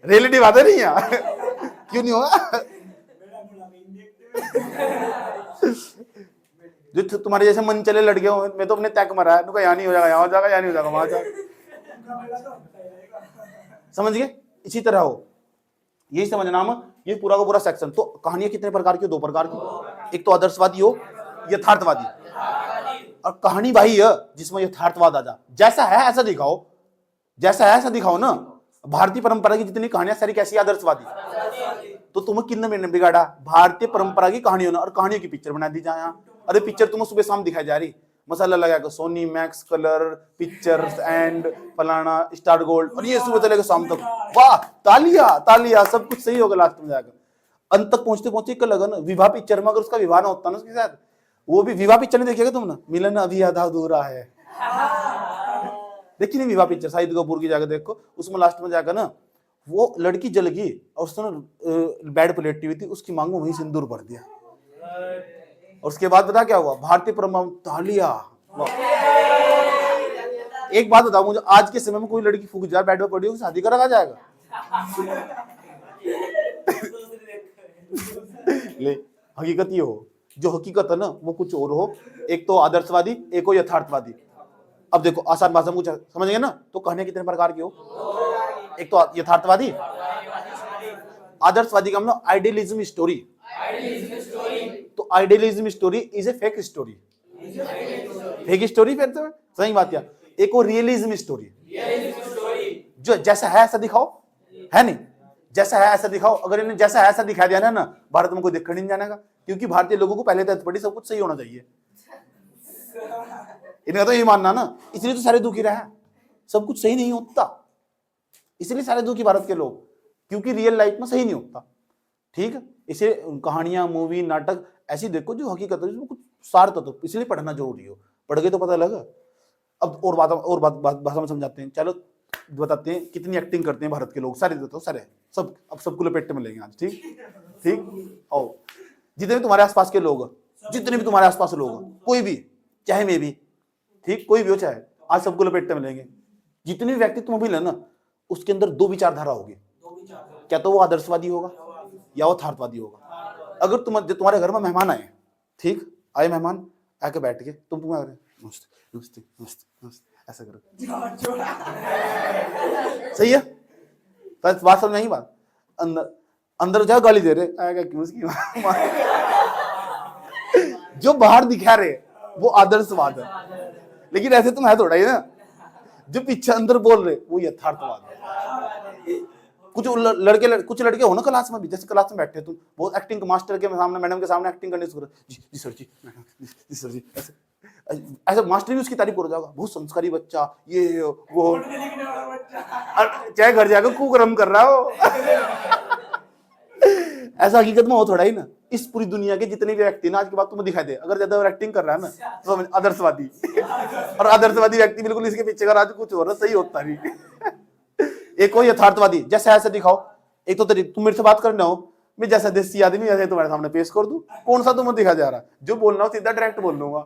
रियलिटी बात है नहीं यार, क्यों नहीं होगा। जो तुम्हारे जैसे मन चले लड़के हो, मैं तो अपने तैक मरा है, यहाँ नहीं हो जाएगा, यहाँ हो जाएगा, यहाँ नहीं हो जाएगा, वहां जाएगा, समझ गए। इसी तरह हो, यही समझना हम, ये पूरा का पूरा सेक्शन। तो कहानियां कितने प्रकार की, 2 प्रकार की, एक तो आदर्शवादी हो, यथार्थवादी, और कहानी भाई है जिसमें यथार्थवाद आ जा, जैसा है ऐसा दिखाओ, जैसा है ऐसा दिखाओ ना। भारतीय परंपरा की जितनी कहानियां सारी कैसी आदर्शवादी, तो तुम्हें कितने महीने बिगाड़ा भारतीय परंपरा की कहानियों ने, और कहानियों की पिक्चर बना दी जाए यहाँ। अरे पिक्चर तुम्हें सुबह शाम दिखाई जा रही, मसाला लगा Sony Max colour pictures and फलाना स्टार गोल्ड, और ये सुबह चलेगा शाम तक, वाह तालिया तालिया, सब कुछ सही होगा, लास्ट में जाकर अंत तक पहुंचते पहुंचते एक लगन। विवाह पिक्चर में अगर उसका विवाह ना होता ना उसके साथ, वो भी विवाह पिक्चर नहीं देखिएगा तुमने, मिलन अभी आधा अधूरा है, देखिए नहीं विवाह पिक्चर, शाहिद कपूर की जाकर देखो, उसमें लास्ट में जाकर ना वो लड़की जल गई और उसने बेड पर लेटी हुई थी, उसकी मांग में वही सिंदूर भर दिया, और उसके बाद पता क्या हुआ, भारतीय परंपरा तालिया। एक बात बताओ मुझे, आज के समय में कोई लड़की फूक जाए बेड पर पड़ी हो, शादी करा जाएगा? ले हकीकत ये हो, जो हकीकत है ना वो कुछ और हो, एक तो आदर्शवादी, एक हो यथार्थवादी। अब देखो आसान भाषा में कुछ समझ गए ना, तो कहानियां कितने प्रकार की हो, एक तो यथार्थवादी, आदर्शवादी का मतलब आइडियलिज्म स्टोरी, तो idealism story is a fake story, fake story फिर तो सही बात है। एक और रियलिज्म स्टोरी, जो जैसा है ऐसा दिखाओ, है नहीं, जैसा है ऐसा दिखाओ। अगर इन्हें जैसा है ऐसा दिखा दिया ना, भारत में कोई देखने नहीं जानेगा, क्योंकि भारतीय लोगों को पहले तक पड़ी सब कुछ सही होना चाहिए, इनका तो ये मानना ना, इसलिए तो सारे दुखी रहे, सब कुछ सही नहीं होता, इसलिए सारे दुखी भारत के लोग, क्योंकि रियल लाइफ में सही नहीं होता, ठीक है। इसे कहानियां मूवी नाटक ऐसी देखो जो हकीकत है, जिसमें कुछ सार तो इसलिए पढ़ना जरूरी हो, पढ़ के तो पता लगा। अब और बात भाषा में समझाते हैं, चलो बताते हैं कितनी एक्टिंग करते हैं भारत के लोग, सारे देते हो सारे, सब अब सबको लपेटे में लेंगे आज, ठीक ठीक। आओ जितने भी तुम्हारे आसपास के लोग, जितने भी तुम्हारे आसपास लोग, कोई भी, चाहे मैं भी, ठीक, कोई भी हो चाहे, आज सबको लपेटे में लेंगे। जितने भी व्यक्ति तुम भी लेना, उसके अंदर 2 विचारधारा होगी, क्या तो वो आदर्शवादी होगा या वो यथार्थवादी होगा। अगर तुम्हारे घर में मेहमान आए, ठीक, आए मेहमान, आके बैठ के तुम नमस्ते नमस्ते नमस्ते नमस्ते ऐसा करो, सही है, बात समझ नहीं, बात अंदर जाओ गाली दे रहे, आएगा क्यों उसकी जो बाहर दिखा रहे वो आदर्शवाद है, लेकिन ऐसे तुम है थोड़ा ही ना, जो पीछे अंदर बोल रहे वो यथार्थवाद है, कुछ लड़के हो ना क्लास में भी, जैसे क्लास में बैठे तुम, बहुत एक्टिंग मास्टर के सामने, मैडम के सामने एक्टिंग करने शुरू, जी जी सर जी, जी सर जी, ऐसे मास्टर भी उसकी तारीफ कर जाएगा, बहुत संस्कारी बच्चा, ये वो, चाहे घर जाकर कुकर्म कर रहा हो। ऐसा हकीकत में हो थोड़ा ही ना। इस पूरी दुनिया के जितने भी व्यक्ति ना आज के बाद तुम्हें दिखाई दे, अगर ज्यादा एक्टिंग कर रहा है ना तो समझ आदर्शवादी। और आदर्शवादी व्यक्ति बिल्कुल इसके पीछे का राज कुछ हो रहा, सही होता नहीं। एक हो यथार्थवादी, जैसे ऐसे दिखाओ, एक तो तुम मेरे से बात करना हो, मैं जैसा देसी आदमी ऐसे तुम्हारे सामने पेश कर दूं, कौन सा तुम्हें दिखा जा रहा, जो बोलना हो सीधा डायरेक्ट बोल लूंगा।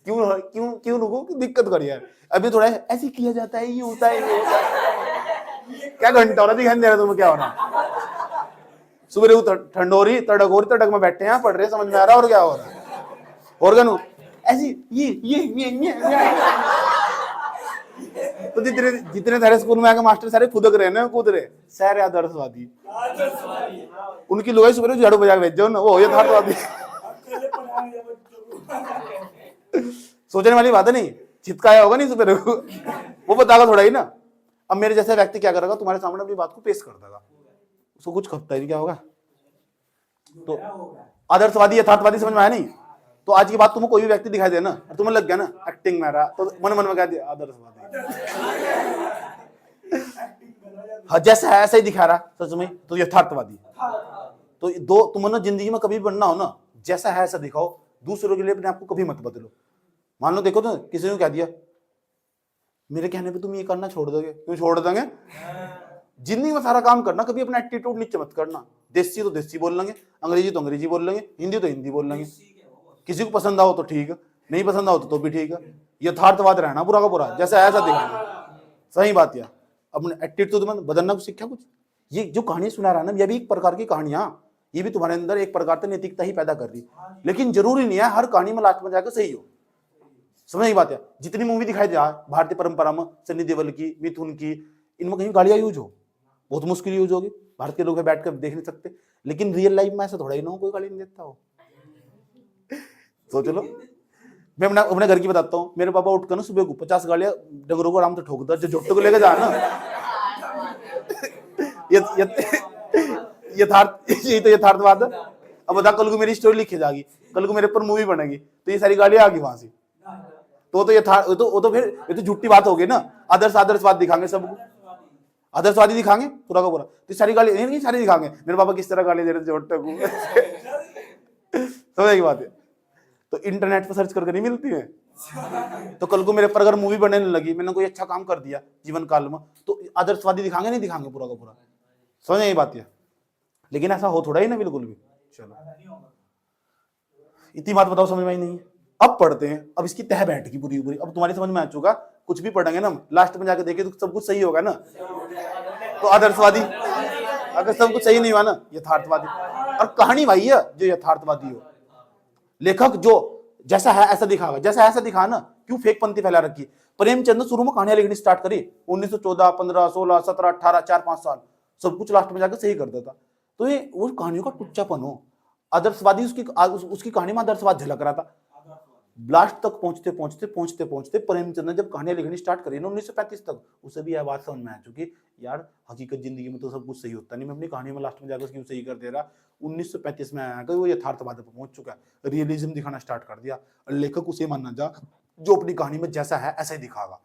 क्यों क्यों क्यों रुको, दिक्कत कर यार, अभी थोड़ा ऐसे किया जाता है, ये होता है, ये होता है, क्या घंटा हो रहा दिखाई दे रहा तुम्हें, क्या हो रहा, सुबह ठंड हो रही, तड़क में बैठे हैं, पढ़ रहे, समझ में आ रहा और क्या हो रहा है, और गनु ऐसी ये तो जितने सारे स्कूल में आके मास्टर सारे खुदक रहे ना, कूद रहे, सारे आदर्शवादी। उनकी लोग सुबह झाड़ू बजा के भेजो ना, वो यथार्थवादी। सोचने वाली बात है, नहीं चिपकाया होगा नहीं सुबह को, वो बतागा थोड़ा ही ना। अब मेरे जैसा व्यक्ति क्या करेगा, तुम्हारे सामने अपनी बात को पेश कर देगा, उसको कुछ खपता है क्या होगा। तो आदर्शवादी यथार्थवादी समझ में आया नहीं। तो आज की बात तुम्हें कोई भी व्यक्ति दिखाई दे ना, तुम्हें लग गया ना एक्टिंग में रहा, तो मन मन में कह दिया आदर्शवादी। हाँ जैसा है ऐसा ही दिखा रहा सच में, तो यथार्थवादी। तो दो तुम ना जिंदगी में कभी बनना हो ना, जैसा है ऐसा दिखाओ, दूसरों के लिए अपने आप को कभी मत बदलो। मान लो देखो तो किसी ने कह दिया मेरे कहने पे तुम ये करना छोड़ दोगे, क्यों छोड़ देंगे, जिंदगी में सारा काम करना, कभी अपना एटीट्यूड नीचे मत करना। देसी तो देसी बोल लेंगे, अंग्रेजी तो अंग्रेजी बोल लेंगे, हिंदी तो हिंदी बोल लेंगे, किसी को पसंद आओ तो ठीक, नहीं पसंद आओ तो भी ठीक है। यथार्थवाद रहना पूरा का पूरा, जैसा ऐसा दिखाना, सही बात यार। अपने एटीट्यूड में बदलना को सीखा कुछ। ये जो कहानी सुना रहा है ना, ये भी एक प्रकार की कहानियां, ये भी तुम्हारे अंदर एक प्रकार से नैतिकता ही पैदा कर रही, लेकिन जरूरी नहीं है हर कहानी में लास्ट में जाकर सही हो, समझ की बात है। जितनी मूवी दिखाई दे भारतीय परंपरा में, सन्नी देओल की, मिथुन की, इनमें कहीं गालियां यूज हो, बहुत मुश्किल यूज होगी, भारत के लोग बैठ कर देख नहीं सकते, लेकिन रियल लाइफ में ऐसा थोड़ा ही ना हो, कोई गाली नहीं देता हो। सोच लो, मैं अपने घर की बताता हूँ, मेरे पापा उठकर ना सुबह को 50 गालियां डगरों को आराम से ठोक दो, जो झोटो को लेकर जा ना, यही तो यथार्थवाद है। अब बता, कल को मेरी स्टोरी लिखी जाएगी, कल को मेरे ऊपर मूवी बनेगी, तो ये सारी गालियां आ गई वहां से, तो ये तो फिर ये तो झूठी बात होगी ना। आदर्शवाद दिखाएंगे सबको, आदर्शवादी दिखाएंगे पूरा का पूरा, तो सारी गाली नहीं सारी दिखाएंगे, मेरे पापा किस तरह गाली दे रहे थे, समझ की बात है। तो इंटरनेट पर सर्च करके नहीं मिलती है, तो कल को मेरे पर अगर मूवी बनने लगी, मैंने कोई अच्छा काम कर दिया जीवन काल में, तो आदर्शवादी दिखाएंगे नहीं दिखाएंगे पूरा का पूरा, समझ ये बात है। लेकिन ऐसा हो थोड़ा ही ना बिल्कुल भी। चलो इतनी बात बताओ, समझ में आई नहीं है। अब पढ़ते हैं, अब इसकी तह बैठ गई पूरी पूरी, अब तुम्हारी समझ में आ चुका, कुछ भी पढ़ेंगे ना लास्ट में जाके देखे तो सब कुछ सही होगा ना, तो आदर्शवादी, अगर सब कुछ सही नहीं हुआ ना यथार्थवादी। और कहानी वही है जो यथार्थवादी हो, लेखक जो जैसा है ऐसा दिखागा, जैसा ऐसा दिखा ना, क्यों फेक पंक्ति फैला रखी। प्रेमचंद ने शुरू में कहानियां लिखनी स्टार्ट करी 1914, 15, 16, 17, 18, 4-5 साल, सब कुछ लास्ट में जाकर सही कर देता। तो ये वो कहानियों का टुच्चापन हो, आदर्शवादी उसकी कहानी में आदर्शवाद झलक रहा था। लास्ट तक पहुंचते प्रेमचंद ने जब कहानियां लिखनी स्टार्ट करी ना 1935 तक, उसे भी यह बात समझ में आ चुकी यार हकीकत जिंदगी में तो सब कुछ सही होता नहीं, मैं अपनी कहानी में लास्ट में जाकर क्यों सही कर दे रहा। 1935 में आया वो यथार्थवाद पर पहुंच चुका है, रियलिज्म दिखाना स्टार्ट कर दिया। लेखक उसे मानना जा जो अपनी कहानी में जैसा है ऐसा ही दिखागा,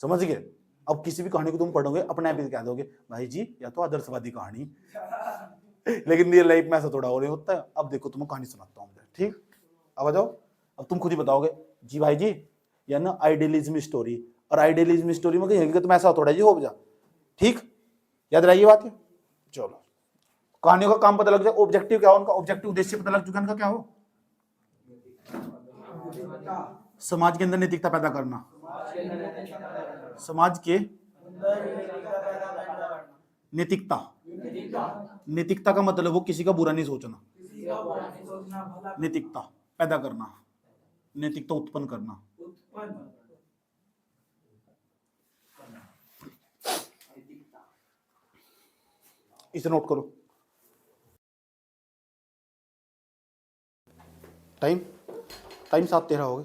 समझ गए। अब किसी भी कहानी को तुम पढ़ोगे अपने आप ही कह दोगे भाई जी या तो आदर्शवादी कहानी, लेकिन रियल लाइफ में ऐसा थोड़ा हो रहा होता है। अब देखो तुम्हें कहानी सुनाता हूँ, ठीक, अब आ जाओ, अब तुम खुद ही बताओगे जी भाई जी या ना आइडियलिज्म स्टोरी, और आइडियलिज्म स्टोरी में कहीं तुम ऐसा थोड़ा जी हो जा, ठीक, याद रहिए बात है। चलो कहानियों का काम पता लग जाए, ऑब्जेक्टिव क्या हो उनका, ऑब्जेक्टिव उद्देश्य पता लग चुका, इनका क्या हो, समाज के अंदर नैतिकता पैदा करना, समाज के नैतिकता का मतलब वो किसी का बुरा नहीं सोचना, नैतिकता पैदा करना, नैतिकता उत्पन्न करना। इसे नोट करो। टाइम 7:13 हो गए,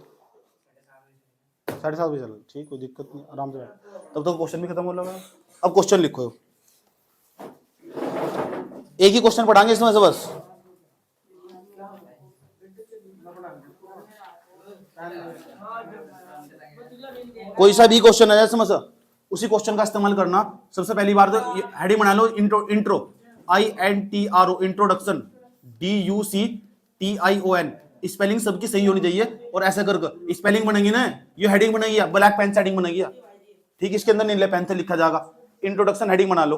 7:30 बजे चलो, ठीक, कोई दिक्कत नहीं, आराम से। तब तक क्वेश्चन भी खत्म हो लगा। अब क्वेश्चन लिखो। एक ही क्वेश्चन पढ़ाएंगे इसमें से बस। कोई सा भी क्वेश्चन है जैसे मसा उसी क्वेश्चन का इस्तेमाल करना। सबसे पहली बार तो हेडिंग बना लो, intro INTRO introduction, DUCTION, spelling सबकी सही होनी चाहिए। और ऐसा कर स्पेलिंग बनेगी ना, ये हेडिंग बनेगी, ब्लैक पेन से हेडिंग बनेगी, ठीक। इसके अंदर नीले पेन से लिखा जाएगा, इंट्रोडक्शन हेडिंग बना लो।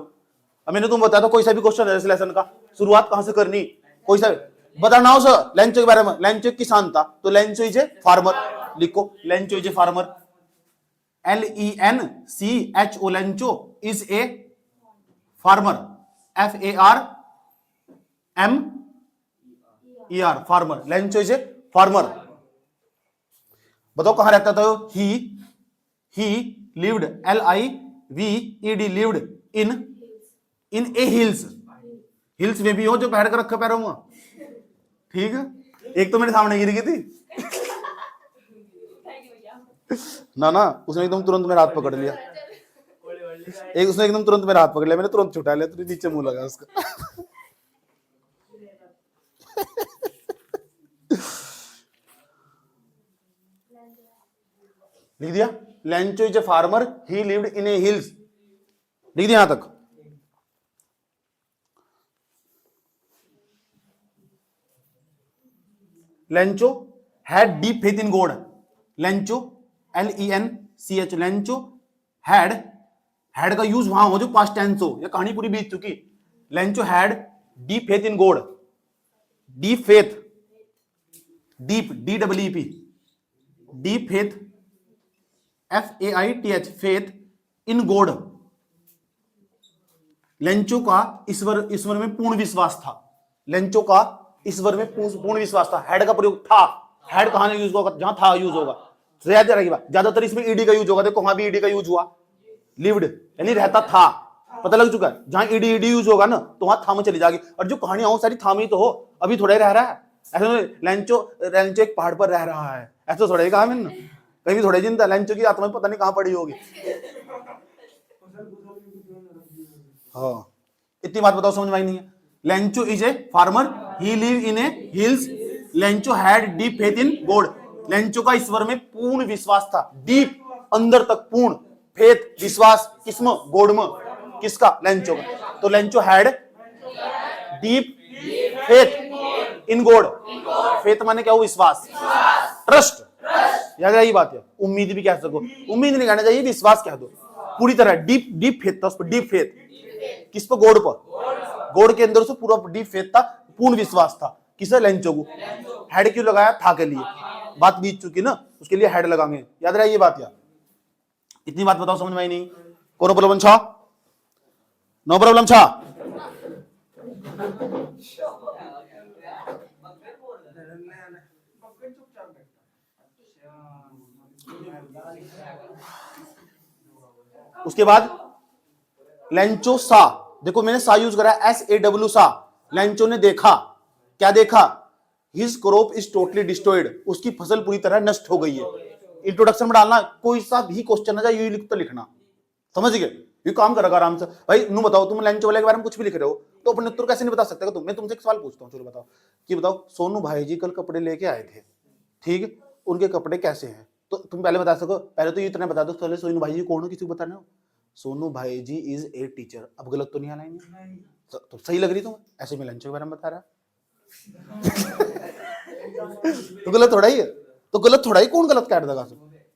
अब मैंने तुम बताया था कोई सा भी क्वेश्चन है इस लेसन का, शुरुआत कहां से करनी, कोई सा बताना हो सर। लेंचो के बारे में, लेंचो किसान था तो लेंचो इज ए फार्मर लिखो, Lencho is a farmer, LENCHO Lencho is a farmer, FARMER farmer, Lencho is a farmer. बताओ कहां रहता था, ही lived LIVED lived in A hills, hills में भी हो जो पहाड़ का रखा पैरों में, ठीक है। एक तो मेरे सामने गिर गई थी ना उसने एकदम तुरंत मेरा हाथ पकड़ लिया, उसने एकदम तुरंत मेरा हाथ पकड़ लिया, मैंने तुरंत छुटा लिया, तो नीचे मुंह लगा उसका। लिख दिया, Lencho is a farmer, he lived in A hills, लिख दिया यहां तक। Lencho had deep faith in God, Lencho LENCH, Lencho had का यूज वहां हो जो पास्ट टेंस हो, या कहानी पूरी बीत चुकी। Lencho had deep faith in God, deep faith, deep DEEP, deep faith FAITH, faith in God. Lencho का ईश्वर में पूर्ण विश्वास था, लेंचो का ईश्वर में पूर्ण विश्वास था। हैड का प्रयोग था, हैड कहां यूज होगा, जहां था यूज होगा, याद रहेगी बात। ज्यादातर इसमें ईडी का यूज होगा, देखो वहां भी ईडी का यूज हुआ, लिव्ड यानी रहता था, पता लग चुका है। जहां ईडी यूज होगा ना तो वहां था में चली जाएगी। और जो कहानियां हो सारी था में तो हो, अभी थोड़ा ही रह रहा है ऐसे। लेंचो एक पहाड़ पर रह रहा है, ऐसा थोड़ा ही कहा मैंने, कहीं भी थोड़ा जिंदा, लेंचो की आत्मा पता नहीं कहां पड़ी होगी। हाँ, इतनी बात बताओ, समझ में आई नहीं है। Lencho is a farmer, he live in A hills, Lencho had deep faith in God, Lencho का ईश्वर में पूर्ण विश्वास था, डीप अंदर तक, पूर्ण फेथ विश्वास, किसमें, गॉड में, किसका, लेंचो का। तो Lencho had deep faith in God, faith माने क्या हो, विश्वास, ट्रस्ट, याद रही बात है। उम्मीद भी कह सको, उम्मीद नहीं कहना चाहिए, विश्वास कह दो पूरी तरह। डीप फेथ था उस पर, डीप फेथ किस पर, गॉड पर, गॉड के अंदर से पूरा डीप फेथ था, पूर्ण विश्वास था, किसे, लेंचो को। हेड क्यों लगाया, था के लिए, बात बीत चुकी ना, उसके लिए हेड लगाएंगे, याद रहे ये बात। यार इतनी बात बताओ, समझ में आई नहीं, कोनो प्रॉब्लम छा, नो प्रॉब्लम छा। उसके बाद लेंचो सा, देखो मैंने सा यूज करा, SAW सा। लेंचो ने देखा, क्या देखा, his crop is totally destroyed, उसकी फसल पूरी तरह नष्ट हो गई है। इंट्रोडक्शन में डालना, कोई सा भी क्वेश्चन है यू लिख तो लिखना, समझ गए, ये काम करेगा आराम से। भाई नू बताओ, तुम लेंचो वाले के बारे में कुछ भी लिख रहे हो तो अपने उत्तर कैसे नहीं बता सकते तुम। मैं तुमसे एक सवाल पूछता हूँ, चलो बताओ कि बताओ सोनू भाई जी कल कपड़े लेके आए थे, ठीक, उनके कपड़े कैसे हैं, तो तुम पहले बता सको। पहले तो ये इतना बता दो, पहले सोनू भाई जी कौन हो, किसी को बताना हो। सोनू भाई जी इज ए टीचर, अब गलत तो नहीं आना है, तो सही लग रही तुम, ऐसे में लेंचो के बारे में बता रहा तो गलत थोड़ा ही है, तो गलत थोड़ा ही, कौन गलत कह देगा।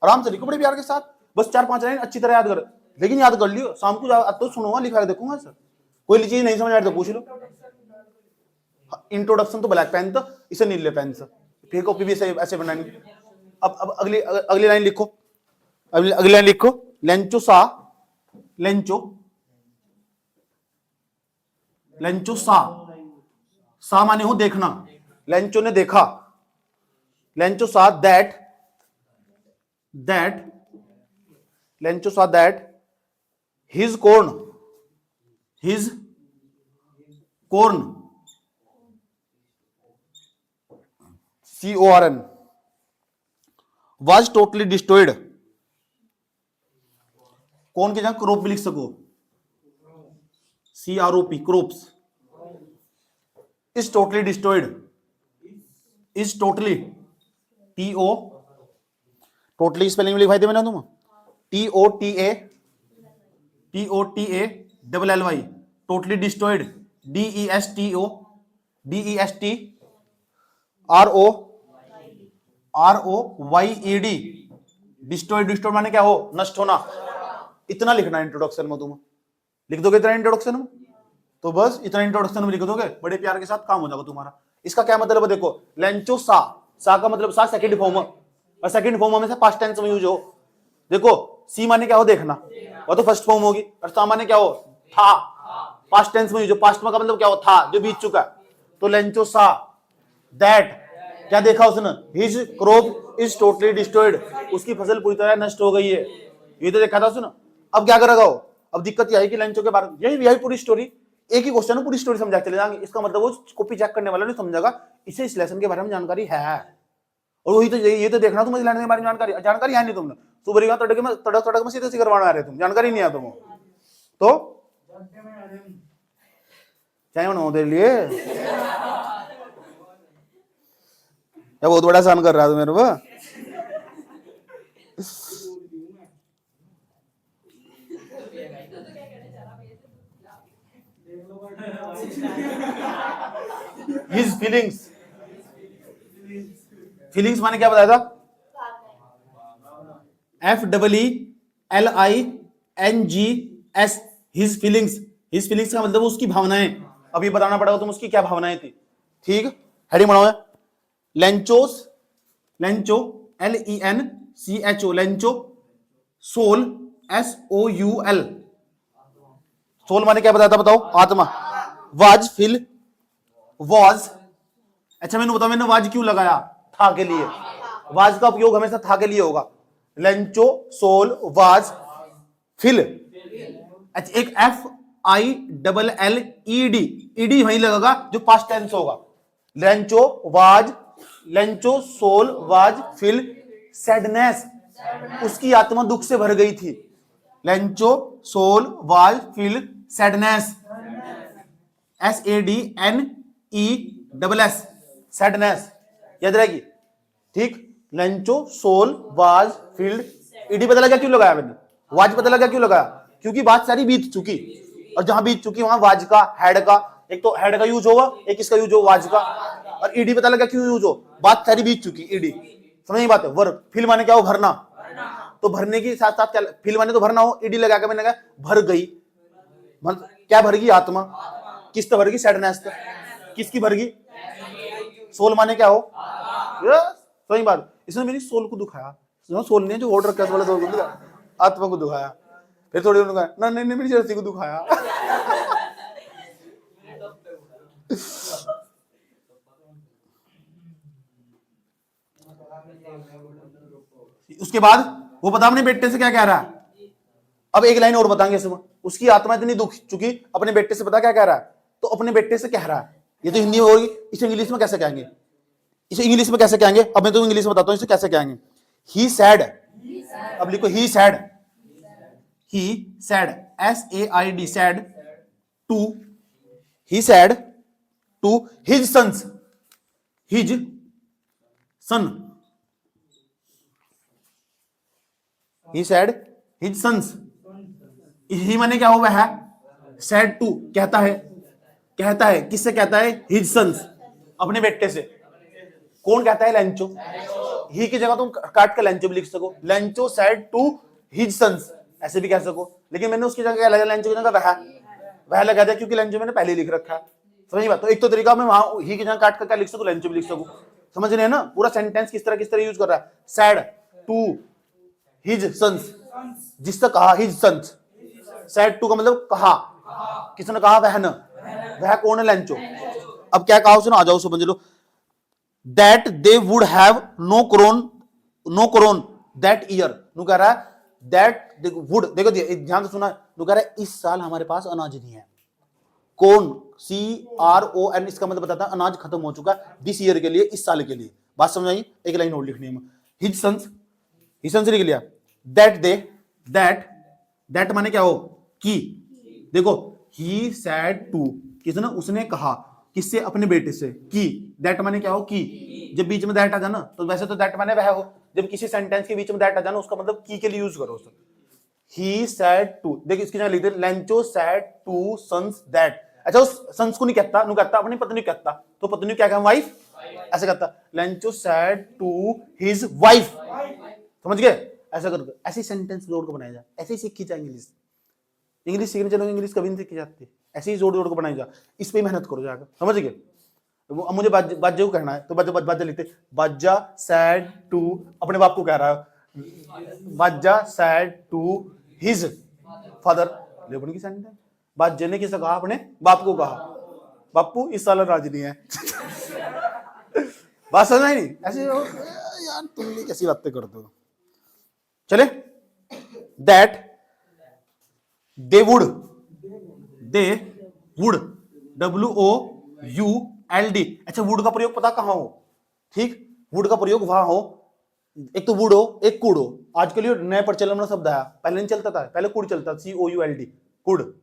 आराम से लिखो बड़े प्यार के साथ, बस 4-5 लाइन अच्छी तरह याद कर, लेकिन याद कर लियो, शाम को तो सुनूंगा, लिखा देखूंगा सर, कोई चीज नहीं समझ आए तो पूछ लो। इंट्रोडक्शन तो ब्लैक पेन था, इसे नीले पेन से, फिर कॉपी भी ऐसे बनानी। अब अगली लाइन लिखो, अगली लाइन लिखो, लेंचो सा, लेंचो सा माने हो देखना, लेंचो ने देखा, लेंचो सा दैट लेंचो सा that his corn CORN was totally destroyed। कौन की जगह क्रॉप भी लिख सको, CROP, crops, is totally destroyed, is totally, TO, totally spelling लिखवाई दे मैंने तुम, TOTA double LY, totally destroyed, DESTO ROYED, destroyed, destroyed माने क्या हो, नष्ट होना। इतना लिखना है इंट्रोडक्शन में, तुम लिख दोगे इतना इंट्रोडक्शन में, तो बस इतना इंट्रोडक्शन में लिख दोगे, बड़े प्यार के साथ काम हो जाएगा तुम्हारा। इसका क्या मतलब है देखो, लेंचो सा का मतलब सा सेकंड फॉर्म, और सेकंड फॉर्म हमेशा पास्ट टेंस में यूज हो। देखो सी माने क्या हो देखना, वो तो फर्स्ट फॉर्म होगी, और सा माने क्या हो, था, पास्ट टेंस में यूज हो। पास्ट में का मतलब क्या हो, था जो बीत चुका है। तो लेंचो सा दैट, क्या देखा उसने, his crop is totally destroyed, उसकी फसल पूरी तरह नष्ट हो गई है, ये तो देखा था उसने। अब क्या करेगा वो, अब दिक्कत यह है कि लेंचो के बारे में यही पूरी स्टोरी, एक ही क्वेश्चन है, पूरी स्टोरी समझा चले जाएंगे। इसका मतलब वो कॉपी चेक करने वाला नहीं समझेगा, इसे इस लेसन के बारे में जानकारी है, और वही तो ये तो देखना तुम इस लेसन के बारे में जानकारी है नहीं तुमने, सुबह तड़क में सीधे करवाने आ रहे तुम, जानकारी नहीं है तुम, तो चाहे उन्होंने लिए या बहुत बड़ा आसान कर रहा था मेरे को। His feelings, फीलिंग्स माने क्या बताया था, FEELINGS, his feelings, his feelings का मतलब उसकी भावनाएं। अब ये बताना पड़ेगा तुम उसकी क्या भावनाएं थी, ठीक। हेडिंग बनाओ, Lencho's, Lencho LENCHO, Lencho, soul SOUL, soul माने क्या बताया था बताओ, आत्मा। वाज फिल, वाज, अच्छा मैंने बताओ मैंने वाज क्यों लगाया, था के लिए, वाज का उपयोग हमेशा था के लिए होगा। लेंचो, सोल, वाज, फिल, अच्छा एक FILLED, ईडी वहीं लगेगा जो पास्ट टेंस होगा। Lencho was, Lencho soul was fill sadness, उसकी आत्मा दुख से भर गई थी। Lencho soul was fill sadness, SADNESS, sadness, याद रहेगी, ठीक। Lencho soul was filled, ED पता लगा क्यों लगाया मैंने, वाज पता लगा क्यों लगाया, क्योंकि बात सारी बीत चुकी, और जहां बीत चुकी वहां वाज का, हेड का, एक तो हेड का यूज होगा, एक इसका यूज हो वाज का, और ईडी पता लगा क्यों यूज हो, बात सारी बीत चुकी, ईडी, समझ बात है। वर्ब, फिल माने क्या हो, भरना, तो भरने के साथ साथ क्या, फिल माने तो भरना हो, ईडी लगा के मैंने कहा भर गई, क्या भर गई, आत्मा, किस तो भर गई, सैडनेस, किसकी भर गई, सोल माने क्या हो, सही बात, इसने मेरी सोल को दुखाया, सोल ने जो ऑर्डर रखा वाला सोल को, आत्मा को दुखाया। फिर थोड़ी उन्होंने कहा नहीं मेरी जर्सी को दुखाया। उसके बाद वो पता अपने बेटे से क्या कह रहा है, अब एक लाइन और बताएंगे इसमें, उसकी आत्मा इतनी दुख चुकी अपने बेटे से, पता क्या कह रहा है, तो अपने बेटे से कह रहा है, ये तो हिंदी में होगी, इसे इंग्लिश में कैसे कहेंगे, इसे इंग्लिश में कैसे कहेंगे, अब मैं तो इंग्लिश में बताता हूं इसे कैसे कहेंगे। ही सैड, अब लिखो he said, he said SAID, said to, he said to his sons, his son, he said his sons, he माने क्या हुआ है, सैड टू, कहता है, कहता है, किससे कहता है, हिज सन्स, अपने बेटे से। कौन कहता है, लेंचो, ही की जगह तुम काट कर लेंचो भी लिख सको, Lencho said to his sons, ऐसे भी कह सको, लेकिन मैंने उसकी जगह क्या लगा, लेंचो की जगह वह लगा दिया, क्योंकि लेंचो मैंने पहले लिख रखा है, समझ बात। तो एक तो तरीका मैं वहां ही की जगह काट कर क्या लिख सकूं, लेंचो भी लिख सकूं, समझ रहे हैं ना, पूरा सेंटेंस किस तरह यूज कर रहा है, सैड टू हिज सन्स, जिससे कहा हिज सन्स, सैड टू का मतलब कहा, किसने कहा, वह न, वह कौन है, लेंचो। अब क्या कहा उसने, आ जाओ समझ लो, that they would have no corn that year, नु कह रहा है दैट वुड, देखो ध्यान से सुना, नु कह रहा है इस साल हमारे पास अनाज नहीं है, कौन, CRON, इसका मतलब बताता है अनाज खत्म हो चुका है, दिस ईयर के लिए, इस साल के लिए, बात समझ आई। एक लाइन और लिखनी है, हिज सन्स लिख लिया, दैट माने क्या हो, की, देखो ही सैड टू, किसने, उसने कहा, किससे? अपने बेटे से। की, दैट माने क्या हो? की। जब बीच में दैट आ जाए ना, तो वैसे तो दैट माने वह हो, जब किसी सेंटेंस के बीच में दैट आ जाए ना, उसका मतलब की के लिए यूज करो उसे। ही सेड टू, देखिए इसकी जगह लिख दे, Lencho said to sons that. अच्छा, उस सन्स को नहीं कहता, नु कहता अपनी पत्नी कहता, तो पत्नी क्या कहा? वाइफ, ऐसे कहता। Lencho said to his wife, समझ गए? ऐसा कर, ऐसे सेंटेंस जोड़ को बनाया जाए, ऐसे ही सीखी जाए इंग्लिश। इंग्लिश सीखने चलोगे, इंग्लिश कभी नहीं सीखी जाती, ऐसे ही जोड़ जोड़ को बनाई जा। इस पे मेहनत करो जाकर, समझ गए? अब मुझे बाज्जा को कहना है, तो बाज्जा लिखते, बाज्जा सैड टू, अपने बाप को कह रहा है, बाज्जा सैड टू हिज फादर। लेकिन की सेंटेंस, बाज्जे ने किसे कहा? अपने बाप को कहा, बापू इस साल राजी नहीं है। बात समझ नहीं? ऐसे यार तुम भी कैसी बातें करते हो। चले, दैट दे वुड, WOULD। अच्छा, वुड का प्रयोग पता कहां हो? ठीक, वुड का प्रयोग वहां हो, एक तो वुड हो, एक कुड हो। आजकल ये नए प्रचलन में शब्द आया, पहले नहीं चलता था, पहले कुड चलता, COULD, कुड।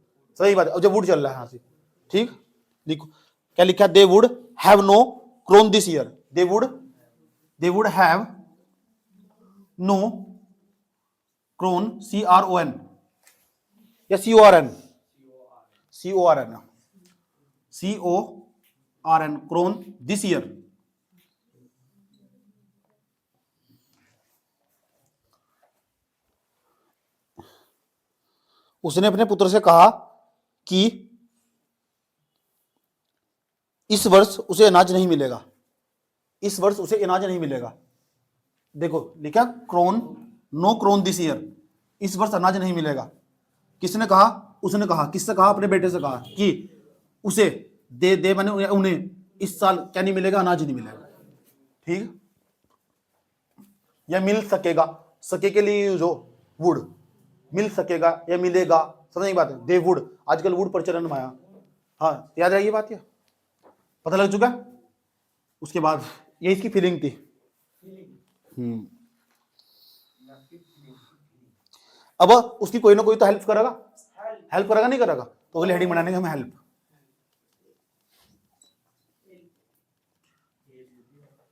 सही बात है, अब जब वुड चल रहा है यहां से। ठीक, लिखो क्या लिखा? They would have no corn this year. They would have no corn, CRON या CORN, क्रोन दिस ईयर। उसने अपने पुत्र से कहा कि इस वर्ष उसे अनाज नहीं मिलेगा, इस वर्ष उसे अनाज नहीं मिलेगा। देखो लिखा corn, no corn this year, इस वर्ष अनाज नहीं मिलेगा। किसने कहा? उसने कहा। किससे कहा? अपने बेटे से कहा कि उसे दे मैंने उन्हें इस साल क्या नहीं मिलेगा? अनाज नहीं मिलेगा। ठीक, या मिल सकेगा, सके के लिए यूज हो वुड, मिल सकेगा या मिलेगा, समझने की बात है। दे वुड, आजकल वुड प्रचलन में आया। हाँ, याद रहेगी बात, या पता लग चुका? उसके बाद ये इसकी फीलिंग थी। अब उसकी कोई ना कोई तो हेल्प करेगा, नहीं करेगा? तो अगली हेडिंग बनाने का हमें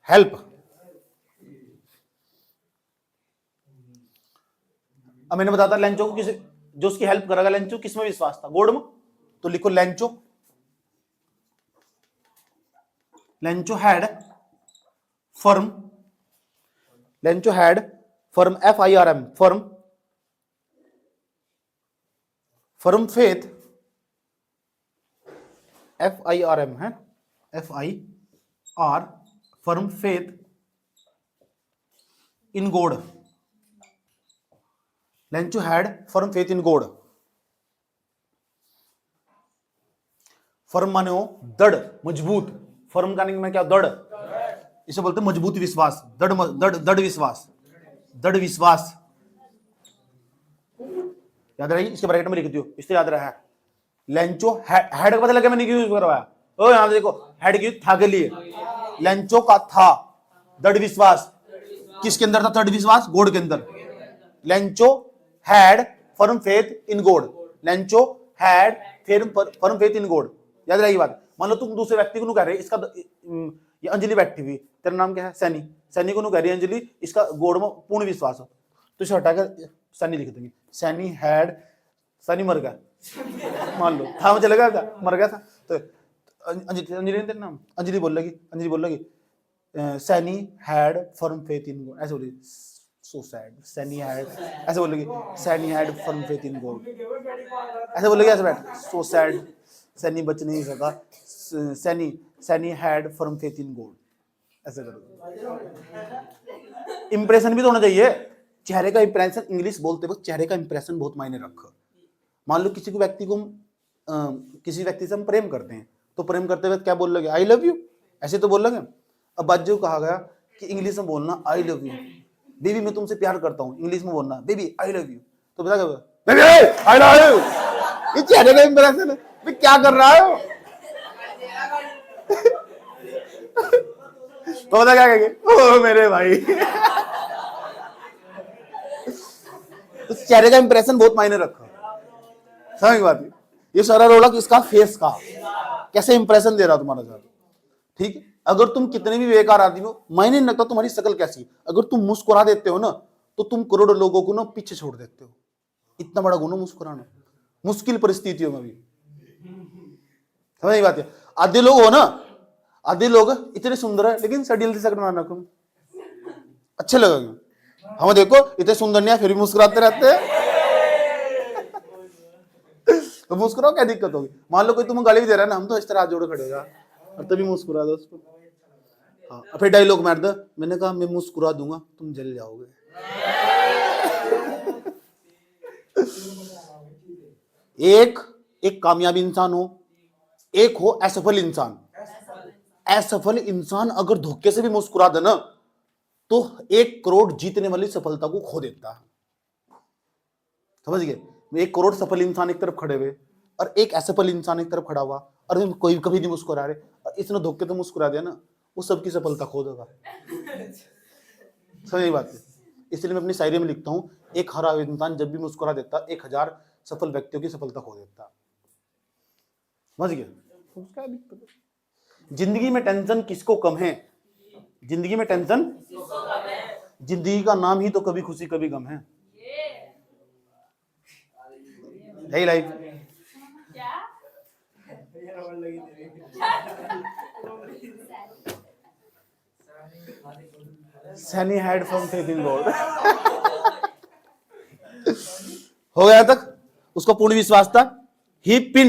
हेल्प। अब मैंने बताया लेंचो को किसे, जो उसकी हेल्प करेगा, लेंचो किसमें विश्वास था? गॉड में। तो लिखो Lencho had firm, FIRM, firm faith, FIRM है, FIR, firm faith in God. Lencho had firm faith in God. Firm माने हो दृढ़, मजबूत। फर्म का नहीं मैं क्या? दृढ़, इसे बोलते हैं मजबूत विश्वास, दृढ़ विश्वास। याद रहेगी, इसके ब्रैकेट में लिख दियो, इससे याद रहा है। लेंचो हेड का पता लगा, मैंने क्यों यूज करवाया? ओ यहां देखो, हेड की था के लिए, लेंचो का था दृढ़ विश्वास। किसके अंदर था दृढ़ विश्वास? गॉड के अंदर। Lencho had firm faith in God, Lencho had firm faith in God. याद रहेगी बात। मान लो तुम दूसरे व्यक्ति को कह रहे, इसका ये अंजलि बैठी हुई, तेरा नाम क्या है? सैनी को कह रही है अंजलि, इसका गॉड में पूर्ण विश्वास हो, तो इसे हटाकर सैनी लिख देंगे। सैनी मर गया, मान लो था, मुझे लगा मर गया था, तो अंजलि तेरा नाम, अंजलि बोल लगी Saini had firm faith in God, ऐसे बोली। सो सैड, सैनी हैड, ऐसे बोलेगी Saini had firm faith in God, ऐसे बोलेगी, ऐसे बैठ, सो सैड, सैनी बच नहीं सका, Saini had firm faith in God, ऐसे करो। इंप्रेशन भी तो होना चाहिए, चेहरे का इंप्रेशन। इंग्लिश बोलते वक्त चेहरे का इंप्रेशन बहुत मायने रखा। मान लो किसी व्यक्ति से हम प्रेम करते हैं, तो प्रेम करते वक्त क्या बोल लगे? आई लव यू, ऐसे तो बोल लगे। अब बाज्य को कहा गया कि इंग्लिश में बोलना आई लव यू, बेबी मैं तुमसे प्यार करता हूँ, इंग्लिश में बोलना बेबी आई लव यू, तो बता क्या? Baby I love you. ये चेहरे का इंप्रेशन है, क्या कर रहा है? तो बता क्या कहेंगे? ओ मेरे भाई। तो चेहरे का इंप्रेशन बहुत मायने रखा, समझ बात है। ये सारा रोला किसका? फेस का। कैसे इंप्रेशन दे रहा तुम्हारा साथ, ठीक है। अगर तुम कितने भी बेकार आदमी हो, मायने नहीं लगता तुम्हारी शक्ल कैसी है, अगर तुम मुस्कुरा देते हो ना तो तुम करोड़ों लोगों को ना पीछे छोड़ देते हो। इतना बड़ा गुण है मुस्कुराना, मुश्किल परिस्थितियों में भी। समझ बात है। आधे लोग हो ना, आधे लोग इतने सुंदर है लेकिन सडियल से सकना ना तुम अच्छे लगेंगे। हम देखो इतने सुंदर नहीं है फिर भी मुस्कुराते रहते हैं। तो मुस्कुराओ, क्या दिक्कत होगी। मान लो कोई तुम्हें गाली भी दे रहा है ना, हम तो इस तरह हाथ जोड़े खड़े होगा और तभी मुस्कुरा दो उसको। हाँ, फिर डायलॉग मार दो, मैंने कहा मैं मुस्कुरा दूंगा तुम जल जाओगे। एक कामयाब इंसान हो, एक हो असफल इंसान। असफल इंसान अगर धोखे से भी मुस्कुरा दे ना तो 1 करोड़ जीतने वाली सफलता को खो देता है। समझ गए। 1 करोड़ सफल इंसान एक तरफ खड़े हुए और एक असफल इंसान एक तरफ खड़ा हुआ, और कोई कभी नहीं मुस्कुरा रहे, और इसने धोखे तो मुस्कुरा दिया ना, वो सबकी सफलता खो देगा। सही बात है। इसलिए मैं अपनी शायरी में लिखता हूं, एक हरा इंसान जब भी मुस्कुरा देता 1000 सफल व्यक्तियों की सफलता खो देता। समझ गए। जिंदगी में टेंशन किसको कम है, जिंदगी में टेंशन, जिंदगी का नाम ही तो कभी खुशी कभी गम है। यही life. Sunny had from faith in God. हो गया तक, उसको पूर्ण विश्वास था। ही पिन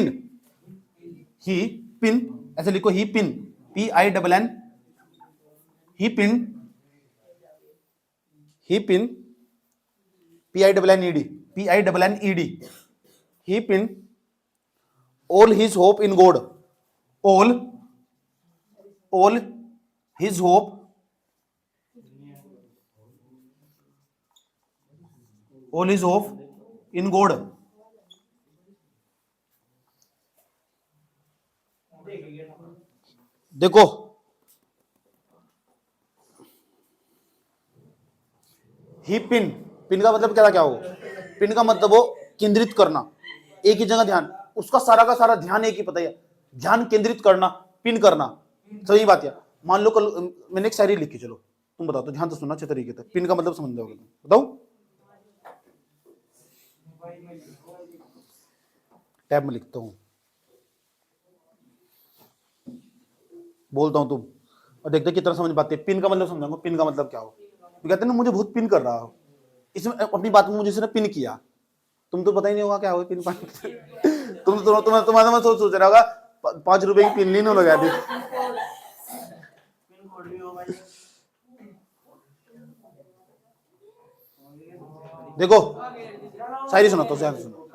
ऐसे लिखो, he pin, PINN, he pin PINNED, he pin all his hope in God, all his hope in God। देखो ही पिन का मतलब क्या हो, पिन का मतलब हो केंद्रित करना, एक ही जगह ध्यान, उसका सारा का सारा ध्यान एक ही, पता है, ध्यान केंद्रित करना, पिन करना। सही बात है। मान लो कल मैंने एक शायरी लिखी, चलो तुम बताओ, तो ध्यान से सुनना अच्छे तरीके से, पिन का मतलब समझ जाओगे तुम। बताओ, टैब में लिखता हूं, बोलता हूं तुम और देखते कितना समझ पाते। पिन का मतलब समझाऊंगा, पिन का मतलब क्या हो। तो कहते हैं ना मुझे बहुत पिन कर रहा हो, इसमें अपनी बात में मुझे इसने पिन किया, तुम तो पता ही नहीं होगा क्या हो पिन पान। तुम्हारा सोच रहा होगा 5 रुपए की पिन ली ना लगा दी। देखो शायरी सुना तो शायरी सुनो,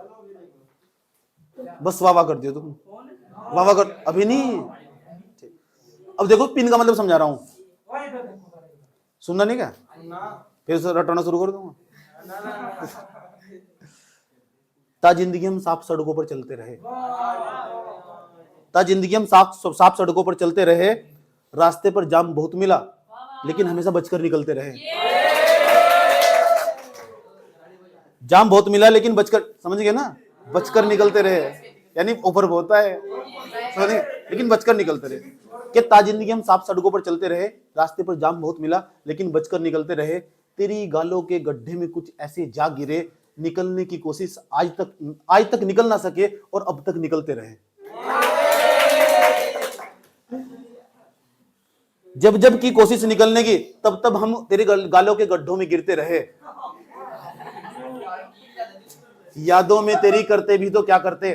बस वाह वाह कर दियो तुम, वाह वाह कर, अभी नहीं। अब देखो पिन का मतलब समझा रहा हूं, सुनना नहीं क्या, फिर रटना शुरू कर दूंगा। ता जिंदगी हम साफ सड़कों पर चलते रहे, ता जिंदगी हम साफ सड़कों पर चलते रहे, रास्ते पर जाम बहुत मिला लेकिन हमेशा बचकर निकलते रहे। जाम बहुत मिला लेकिन बचकर, समझ गए ना, बचकर निकलते रहे, यानी ऊपर होता है लेकिन बचकर निकलते रहे। कि ता जिंदगी हम साफ सड़कों पर चलते रहे, रास्ते पर जाम बहुत मिला लेकिन बचकर निकलते रहे, तेरी गालों के गड्ढे में कुछ ऐसे जा गिरे, निकलने की कोशिश आज तक निकल ना सके और अब तक निकलते रहे। जब की कोशिश निकलने की, तब हम तेरे गालों के गड्ढों में गिरते रहे। यादों में तेरी करते भी तो क्या करते,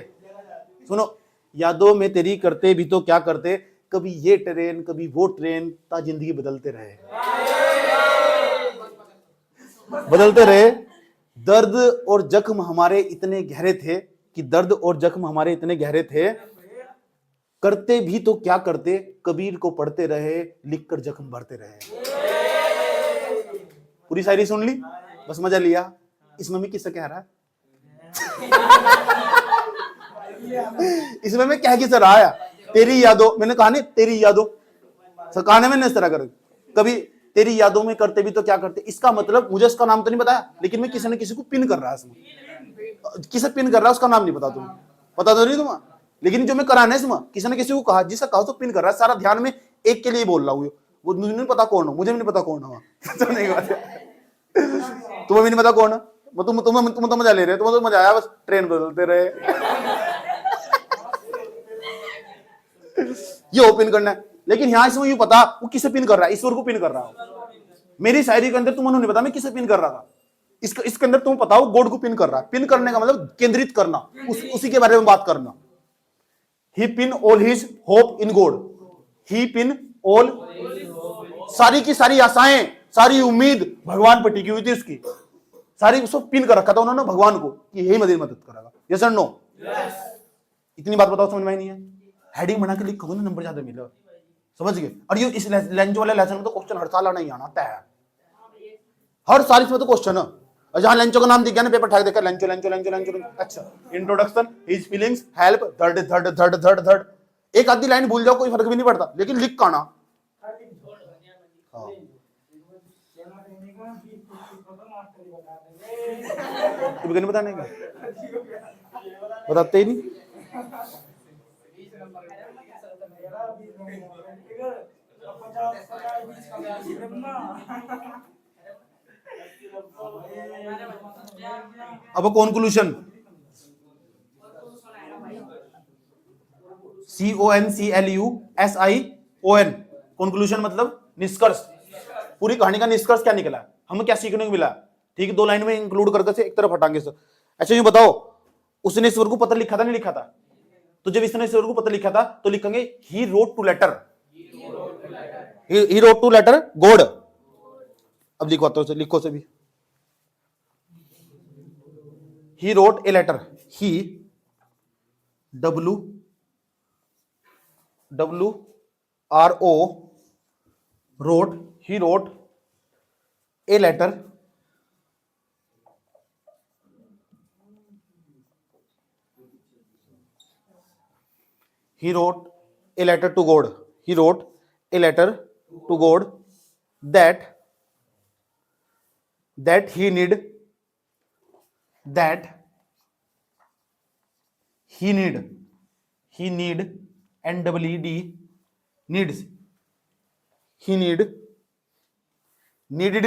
सुनो, यादों में तेरी करते भी तो क्या करते, कभी ये ट्रेन कभी वो ट्रेन, ता जिंदगी बदलते रहे, बदलते रहे। दर्द और जख्म हमारे इतने गहरे थे कि दर्द और जख्म हमारे इतने गहरे थे, करते भी तो क्या करते, कबीर को पढ़ते रहे, लिखकर जख्म भरते रहे। पूरी शायरी सुन ली, बस मजा लिया। इसमें मैं किससे कह रहा है, इसमें मैं क्या किससे रहा है, तेरी यादों, मैंने कहा नहीं तेरी यादों, कहानी मैंने इस तरह कर, कभी तेरी यादों में करते भी तो क्या करते, इसका मतलब मुझे इसका नाम तो नहीं बताया लेकिन मैं किसी ने किसी को पिन कर रहा है, इसमें किसे पिन कर रहा है उसका नाम नहीं पता, तुम्हें पता तो नहीं तुम्हें, लेकिन जो मैं कराना है इसमें किसी ने किसी को कहा, जिसका कहा तो पिन कर रहा है, सारा ध्यान में एक के लिए बोल रहा हूँ, वो मुझे नहीं पता कौन हो, मुझे भी नहीं पता कौन हो। तो नहीं बात है, तुम्हें भी नहीं पता कौन है, तुम तो मजा ले रहे हो, तुम्हें तो मजा आया, बस ट्रेन बदलते रहे। ये पिन करना है, लेकिन यहां इसमें यूं पता वो किसे पिन कर रहा है, ईश्वर को पिन कर रहा हो। मेरी शायरी के अंदर तुम्हें नहीं पता मैं किसे पिन कर रहा था, इसके अंदर तुम पता हो गॉड को पिन कर रहा है। पिन करने का मतलब केंद्रित करना, उसी के बारे में बात करना। He pin all his hope in God, he pin all, सारी की सारी आशाएं, सारी उम्मीद भगवान पर टिकी हुई थी उसकी, सारी उसको पिन कर रखा था उन्होंने भगवान को कि यही मेरी मदद करेगा। यस और नो? इतनी बात बताओ समझ में नहीं है? हेडिंग बना के लिखो ना, नंबर ज्यादा मिले, समझ गए? और ये इस लंच वाले लेसन में तो क्वेश्चन हर साल नहीं आना है, हर साल इसमें तो क्वेश्चन है। और जहां लंचो का नाम दिख गया ना, पेपर ठाक देखा लंचो लंचो लंचो लंचो, अच्छा इंट्रोडक्शन, हिज फीलिंग्स, हेल्प, धड़ धड़ धड़ धड़ धड़, एक आधी लाइन भूल जाओ कोई फर्क भी नहीं पड़ता, लेकिन लिख का ना। नहीं बताने का, बताते ही नहीं। अब कॉन्क्लूजन, CONCLUSION, कॉन्क्लूजन मतलब निष्कर्ष। पूरी कहानी का निष्कर्ष क्या निकला, हमें क्या सीखने को मिला? ठीक है, 2 लाइन में इंक्लूड करके एक तरफ हटाएंगे सर। अच्छा ये बताओ, उसने ईश्वर को पत्र लिखा था नहीं लिखा था? तो जब इसने ईश्वर को पत्र लिखा था तो लिखेंगे he wrote to letter, he wrote to letter God. अब लिखवाता हूं, लिखो से भी, he wrote a letter, he WRO wrote, he wrote a letter, he wrote a letter to God, he wrote a letter to God that he need NEED needs, he needed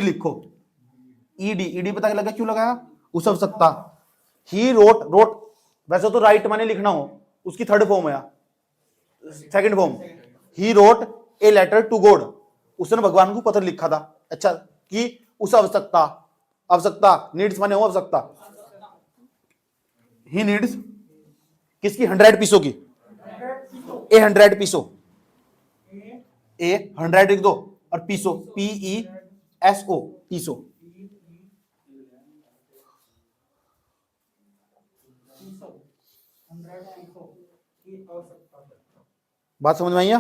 लिखो, ED पता लगा क्यों लगाया? उस आवश्यकता। He wrote वैसे तो right माने लिखना हो, उसकी थर्ड फॉर्म है, second form. He wrote a letter to God, उसने भगवान को पत्र लिखा था, अच्छा, कि उस आवश्यकता, नीड्स माने हो आवश्यकता। ही नीड्स किसकी? 100 पीसों की, ए 100 पीसों, ए 100 लिख दो, और पीसो PESO, पीसो। बात समझ में आई?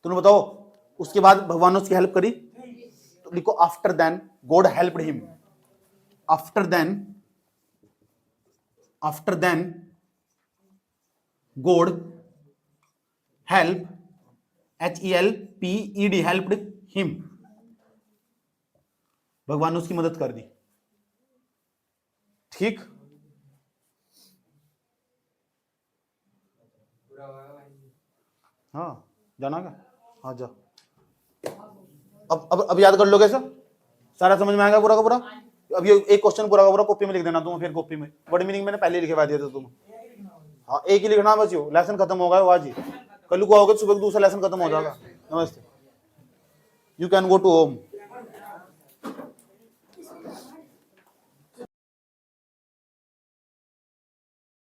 तुमने बताओ, उसके बाद भगवान ने उसकी हेल्प करी, तो लिखो after then God helped him, after then God help, HELPED, helped him, भगवान ने उसकी मदद कर दी। ठीक, हाँ जाना क्या? हाँ जा। अब याद कर लोगे सर, सारा समझ में आएगा पूरा का पूरा? अब ये एक क्वेश्चन पूरा का पूरा कॉपी में लिख देना तुम, फिर कॉपी में वर्ड मीनिंग मैंने पहले लिखवा दिया था तुम। हाँ एक ही लिखना बस, यो लेसन खत्म होगा आज ही, कल को आओगे सुबह दूसरा लेसन खत्म हो जाएगा। नमस्ते, you can go to home.